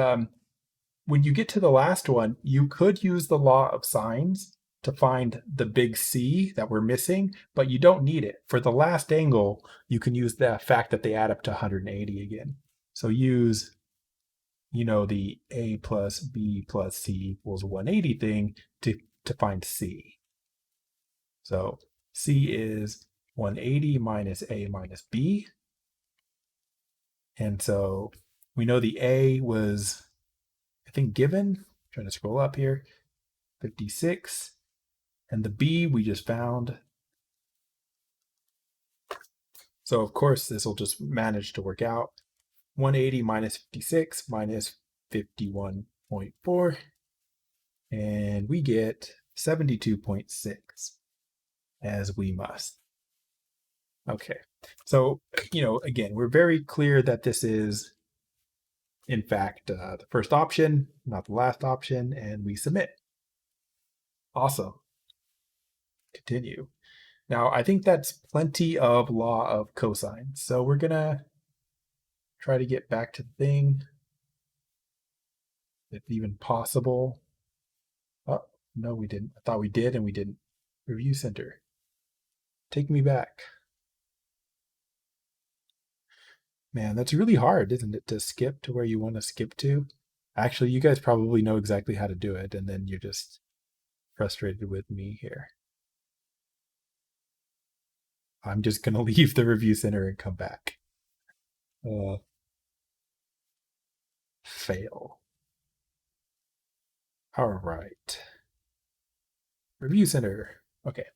when you get to the last one, you could use the law of sines to find the big C that we're missing, but you don't need it. For the last angle, you can use the fact that they add up to 180 again. So use, the A plus B plus C equals 180 thing to find C. So C is 180 minus A minus B. And so we know the A was, I think, given. I'm trying to scroll up here, 56. And the B we just found. So of course this will just manage to work out. 180 minus 56 minus 51.4. And we get 72.6, as we must. Okay, so, again, we're very clear that this is, in fact, the first option, not the last option, and we submit. Awesome. Continue. Now, I think that's plenty of law of cosine. So we're going to try to get back to the thing, if even possible. Oh, no, we didn't. I thought we did, and we didn't. Review center. Take me back. Man, that's really hard, isn't it, to skip to where you want to skip to? Actually, you guys probably know exactly how to do it, and then you're just frustrated with me here. I'm just going to leave the review center and come back. Fail. All right. Review center. Okay.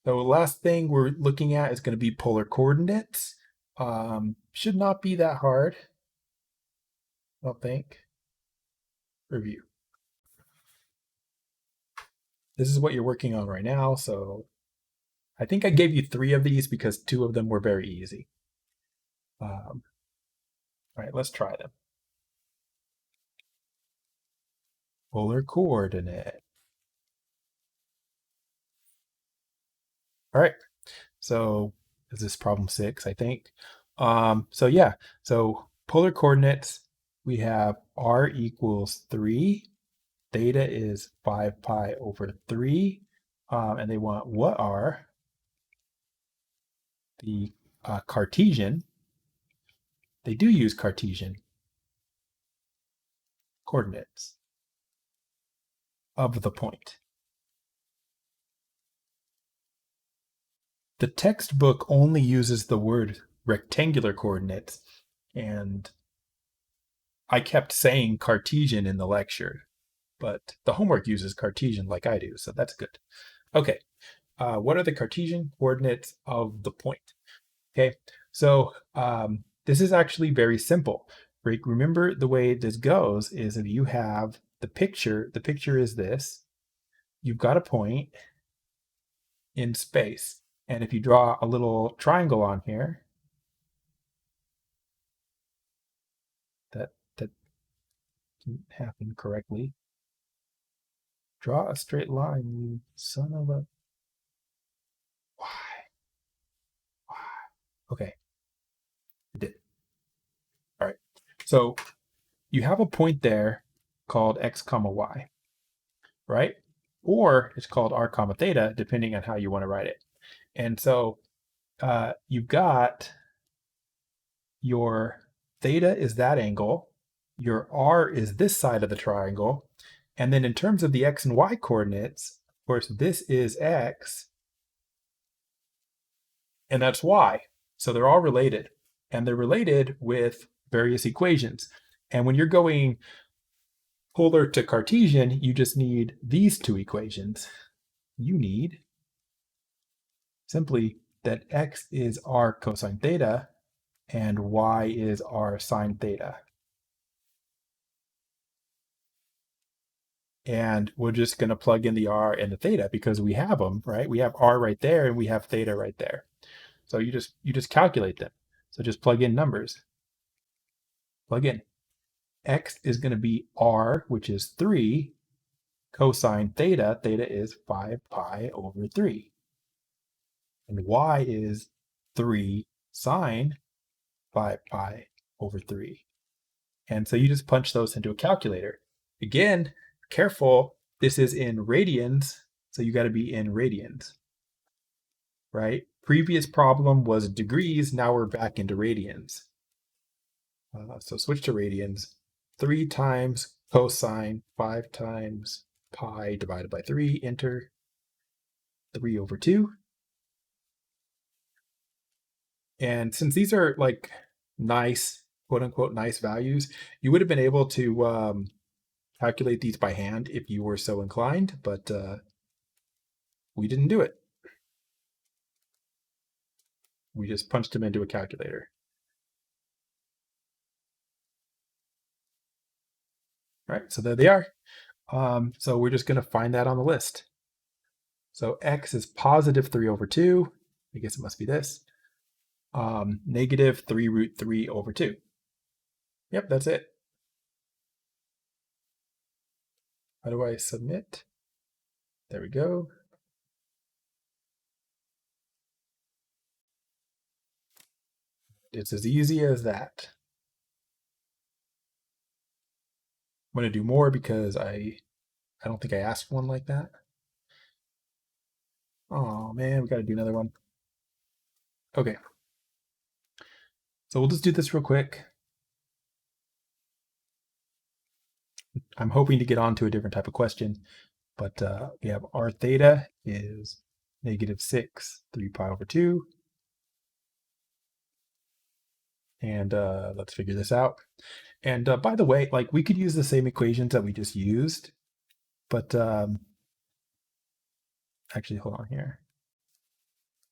So last thing we're looking at is going to be polar coordinates. Should not be that hard, I don't think. Review. This is what you're working on right now, so I think I gave you 3 of these because 2 of them were very easy. All right, let's try them. Polar coordinate. All right, so is this problem 6, I think? So yeah, so polar coordinates, we have r equals 3, theta is 5 pi over 3, and they want what are the Cartesian. They do use Cartesian coordinates of the point. The textbook only uses the word rectangular coordinates, and I kept saying Cartesian in the lecture, but the homework uses Cartesian like I do, so that's good. Okay, what are the Cartesian coordinates of the point? Okay, so this is actually very simple. Remember, the way this goes is if you have the picture is this. You've got a point in space. And if you draw a little triangle on here, that didn't happen correctly. Draw a straight line, you son of a... Why? Why? Okay, it did. All right. So you have a point there called x comma y, right? Or it's called r comma theta, depending on how you want to write it. And so you've got your theta is that angle, your r is this side of the triangle, and then in terms of the x and y coordinates, of course, this is x, and that's y. So they're all related, and they're related with various equations. And when you're going polar to Cartesian, you just need these two equations. You need simply that x is r cosine theta and y is r sine theta. And we're just going to plug in the r and the theta because we have them, right? We have r right there and we have theta right there. So you just calculate them. So just plug in numbers. Plug in. X is going to be r, which is 3, cosine theta. Theta is 5 pi over 3. And y is 3 sine 5 pi over 3. And so you just punch those into a calculator. Again, careful, this is in radians, so you got to be in radians, right? Previous problem was degrees, now we're back into radians. So switch to radians. 3 times cosine 5 times pi divided by 3, enter. 3 over 2. And since these are like nice, quote unquote, nice values, you would have been able to calculate these by hand if you were so inclined, but we didn't do it. We just punched them into a calculator. All right, so there they are. So we're just going to find that on the list. So x is positive 3 over 2. I guess it must be this. Negative 3 root 3 over 2. Yep, that's it. How do I submit? There we go. It's as easy as that. I'm going to do more because I don't think I asked one like that. Oh man, we got to do another one. Okay. So we'll just do this real quick. I'm hoping to get on to a different type of question, but we have r theta is negative 6, 3 pi over 2. And let's figure this out. And by the way, like we could use the same equations that we just used, but actually, hold on here.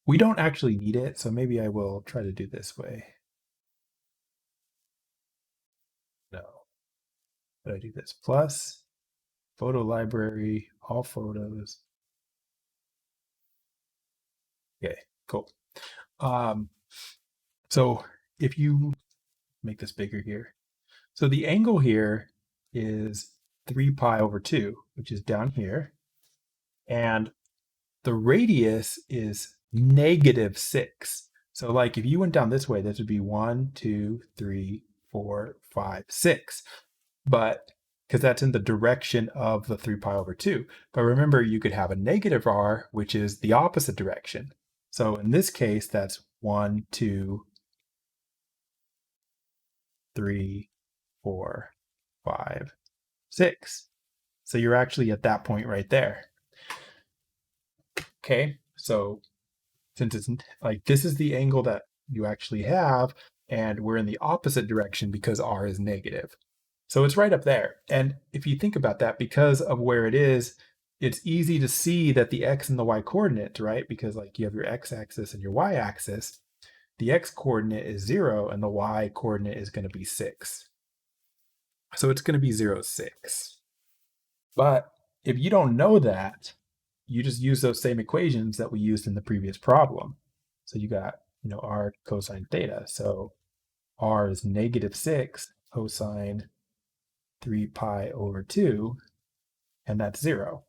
We don't actually need it, so maybe I will try to do this way. No. But I do this plus photo library, all photos. Okay, cool. So if you make this bigger here, so the angle here is 3 pi over 2, which is down here. And the radius is negative 6. So like if you went down this way, this would be 1, 2, 3, 4, 5, 6. But because that's in the direction of the 3 pi over 2. But remember, you could have a negative r, which is the opposite direction. So in this case, that's 1, 2, 3, 4, 5, 6. So you're actually at that point right there. Okay, so since it's like this is the angle that you actually have, and we're in the opposite direction because r is negative. So it's right up there. And if you think about that, because of where it is, it's easy to see that the x and the y coordinates, right? Because like you have your x-axis and your y-axis, the x coordinate is 0 and the y coordinate is going to be 6. So it's going to be 0, 6. But if you don't know that, you just use those same equations that we used in the previous problem. So you got, r cosine theta. So r is negative 6 cosine 3 pi over 2, and that's 0.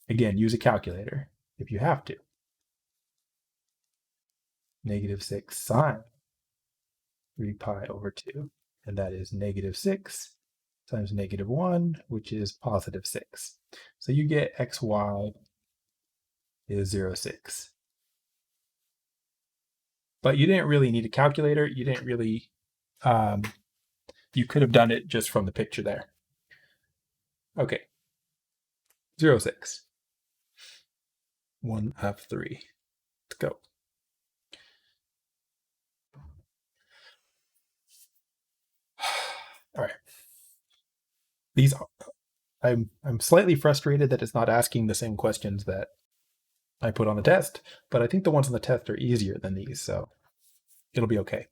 Again, use a calculator if you have to. Negative 6 sine 3 pi over 2, and that is negative 6 times negative 1, which is positive 6. So you get xy is 0, 6. But you didn't really need a calculator. You didn't really, you could have done it just from the picture there. Okay, 0, 6. 1 of 3. Let's go. All right. These, I'm slightly frustrated that it's not asking the same questions that I put on the test, but I think the ones on the test are easier than these, so it'll be okay.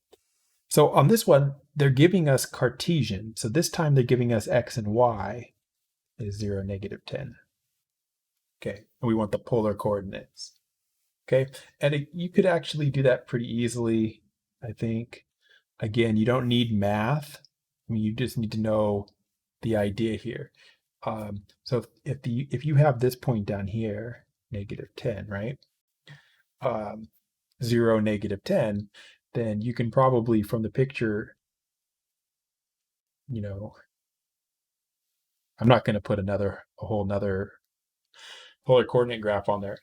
So on this one, they're giving us Cartesian. So this time they're giving us x and y is 0, negative 10. Okay, and we want the polar coordinates. Okay, and you could actually do that pretty easily, I think. Again, you don't need math. I mean, you just need to know the idea here. So if you have this point down here, negative 10, right? 0, negative 10, then you can probably, from the picture, you know, I'm not going to put a whole nother polar coordinate graph on there.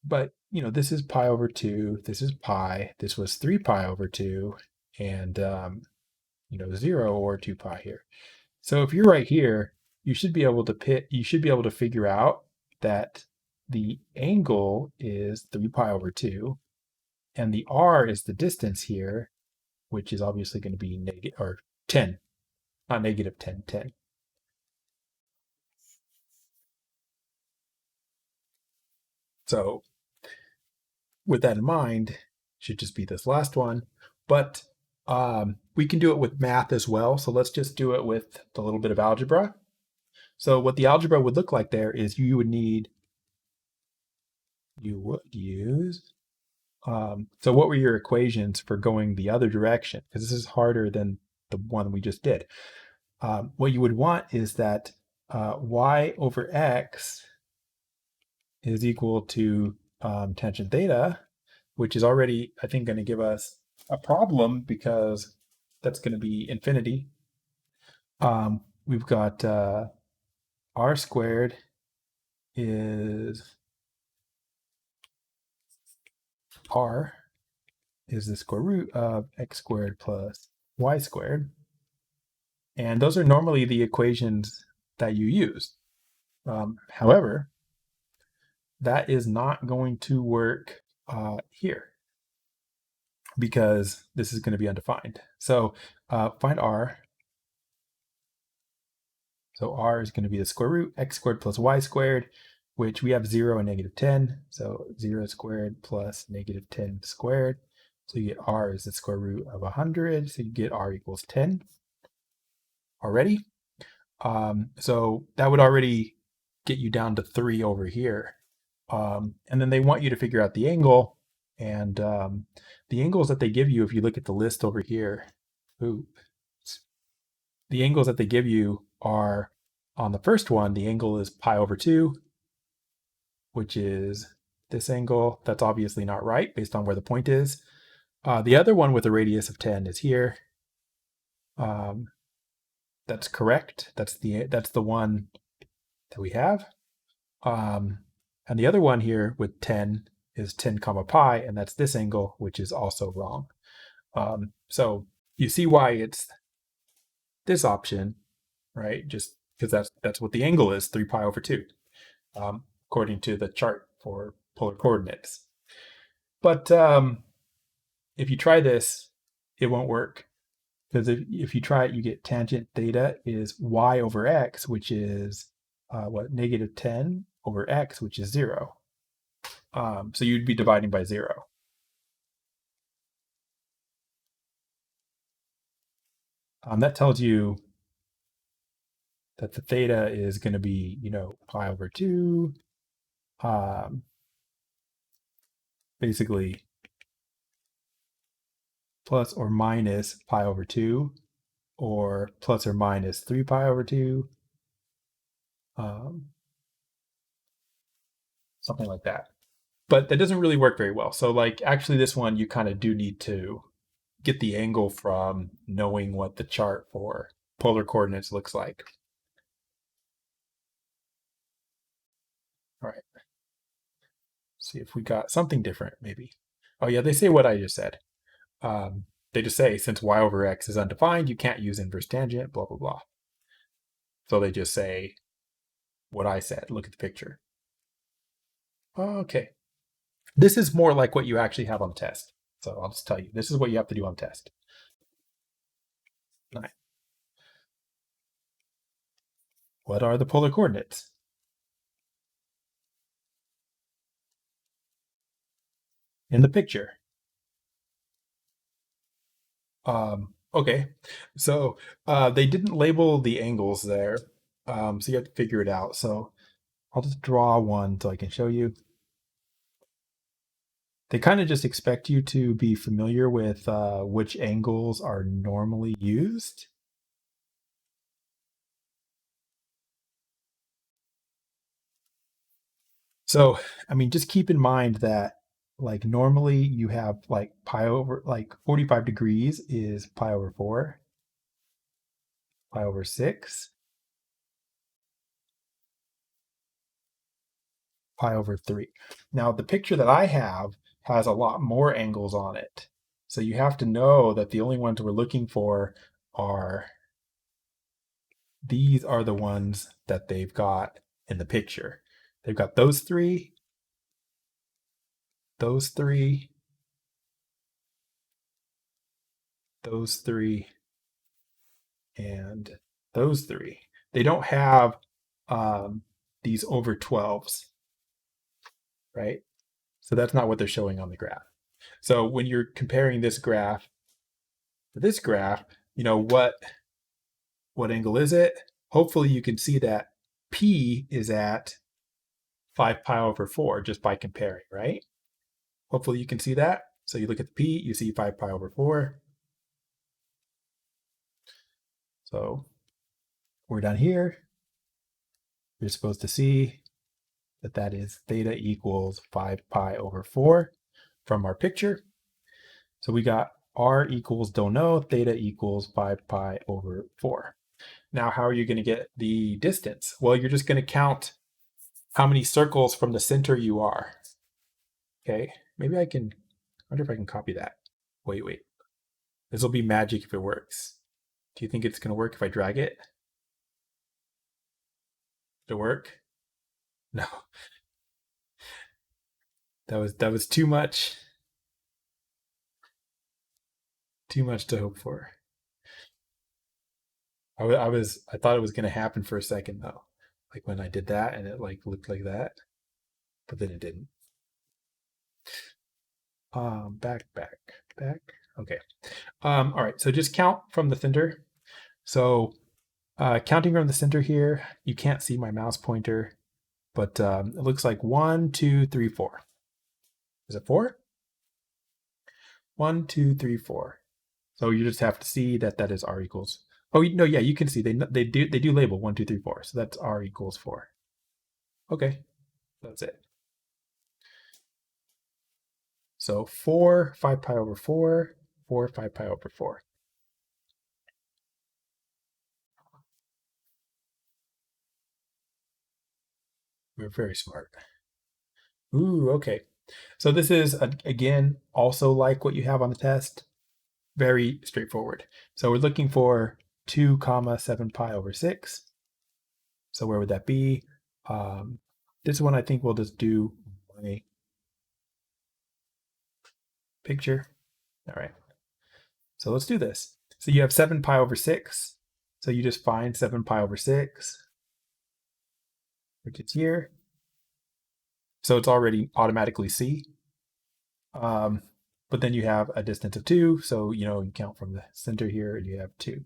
But, this is pi over 2, this is pi, this was 3 pi over 2, and, 0 or 2 pi here. So if you're right here, you should be able to figure out that the angle is 3 pi over 2, and the r is the distance here, which is obviously going to be negative, or 10, not negative 10, 10. So with that in mind, should just be this last one, but we can do it with math as well. So let's just do it with the little bit of algebra. So what the algebra would look like there is you would use, so what were your equations for going the other direction? Because this is harder than the one we just did. What you would want is that y over x is equal to tangent theta, which is already, I think, going to give us a problem because that's going to be infinity. We've got r squared is r is the square root of x squared plus y squared. And those are normally the equations that you use. However, that is not going to work here because this is going to be undefined. So find r. So r is going to be the square root x squared plus y squared, which we have 0 and negative 10. So 0 squared plus negative 10 squared. So you get r is the square root of 100. So you get r equals 10 already. So that would already get you down to 3 over here. And then they want you to figure out the angle. And the angles that they give you, if you look at the list over here, the angles that they give you are, on the first one, the angle is pi over 2, which is this angle. That's obviously not right based on where the point is. The other one with a radius of 10 is here. That's correct. That's the one that we have. And the other one here with 10 is 10 comma pi, and that's this angle, which is also wrong. So you see why it's this option, right? Just because that's what the angle is, 3 pi over 2, according to the chart for polar coordinates. But if you try this, it won't work. Because if you try it, you get tangent theta is y over x, which is negative 10 over x, which is 0. So you'd be dividing by 0. That tells you that the theta is going to be, pi over 2, basically plus or minus pi over 2. or plus or minus 3 pi over 2, something like that. But that doesn't really work very well. So like actually this one, you kind of do need to get the angle from knowing what the chart for polar coordinates looks like. All right. See if we got something different, maybe. Oh yeah, they say what I just said. They just say since y over x is undefined, you can't use inverse tangent, blah, blah, blah. So they just say what I said. Look at the picture. Okay. This is more like what you actually have on the test. So I'll just tell you, this is what you have to do on test. All right. What are the polar coordinates? In the picture. Okay, so they didn't label the angles there, so you have to figure it out. So I'll just draw one so I can show you. They kind of just expect you to be familiar with which angles are normally used. So, I mean, just keep in mind that like normally you have like pi over, like 45 degrees is pi over 4, pi over 6, pi over 3. Now, the picture that I have has a lot more angles on it. So you have to know that the only ones we're looking for are, these are the ones that they've got in the picture. They've got those three, those three, those three, and those three. They don't have these over 12s, right? So that's not what they're showing on the graph. So when you're comparing this graph to this graph, you know, what angle is it? Hopefully you can see that P is at 5 pi over 4 just by comparing, right? Hopefully you can see that. So you look at the P, you see 5 pi over 4. So we're done here. You're supposed to see that that is theta equals 5 pi over 4 from our picture. So we got r equals don't know, theta equals 5 pi over 4. Now, how are you going to get the distance? Well, you're just going to count how many circles from the center you are. Okay, maybe I wonder if I can copy that. Wait. This will be magic if it works. Do you think it's going to work if I drag it? Did it work? No. That was too much. Too much to hope for. I thought it was going to happen for a second though. Like when I did that and it like looked like that, but then it didn't. Back. Okay. All right. So just count from the center. So counting from the center here, you can't see my mouse pointer, but it looks like 1, 2, 3, 4. Is it 4? 1, 2, 3, 4. So you just have to see that that is r equals. Oh no, yeah, you can see they do label 1, 2, 3, 4. So that's r equals 4. Okay, that's it. So 4, 5 pi over 4, 4, 5 pi over 4. We're very smart. Ooh, okay. So this is, again, also like what you have on the test. Very straightforward. So we're looking for 2 comma 7 pi over 6. So where would that be? This one I think we'll just do my picture. All right. So let's do this. So you have 7 pi over 6. So you just find 7 pi over 6, which is here. So it's already automatically C. But then you have a distance of 2. So, you know, you count from the center here and you have 2.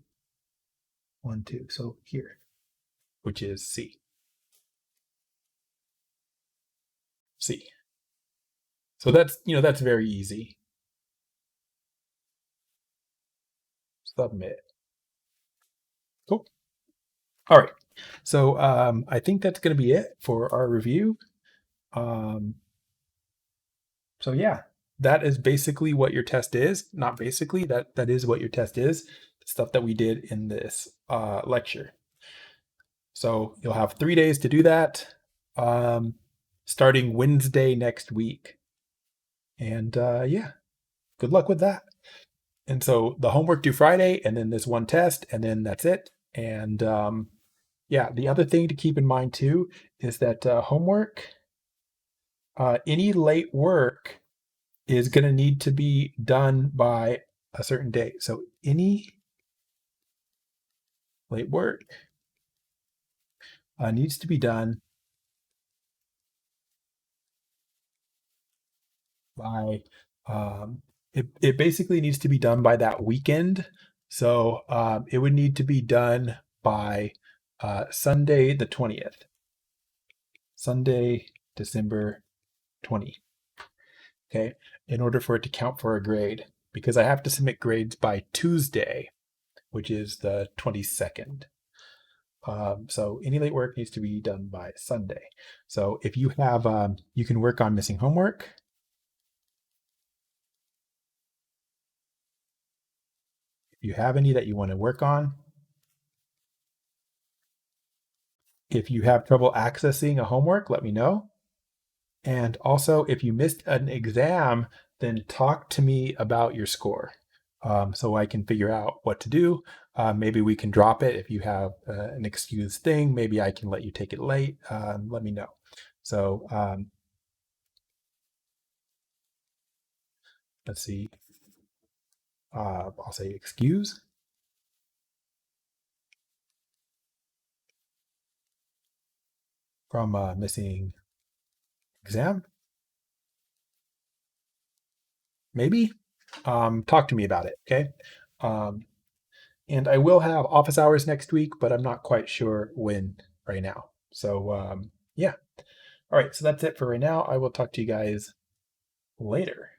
1, 2. So here, which is C. C. So that's, you know, that's very easy. Submit. Cool. All right. So I think that's going to be it for our review. Um, so yeah, that is basically what your test is. Not basically, that is what your test is. The stuff that we did in this lecture. So you'll have 3 days to do that, starting Wednesday next week. And yeah, good luck with that. And so the homework due Friday, and then this one test, and then that's it. And yeah, the other thing to keep in mind too is that homework, any late work is going to need to be done by a certain date. So any late work needs to be done by, it basically needs to be done by that weekend. So it would need to be done by Sunday the 20th. Sunday, December 20. Okay, in order for it to count for a grade, because I have to submit grades by Tuesday, which is the 22nd. So any late work needs to be done by Sunday. So if you have, you can work on missing homework. If you have any that you want to work on. If you have trouble accessing a homework, let me know. And also, if you missed an exam, then talk to me about your score, so I can figure out what to do. Maybe we can drop it if you have an excused thing. Maybe I can let you take it late. Let me know. So let's see. I'll say excuse from missing exam. Maybe. Talk to me about it. Okay. Um, and I will have office hours next week, but I'm not quite sure when right now. So yeah. All right. So that's it for right now. I will talk to you guys later.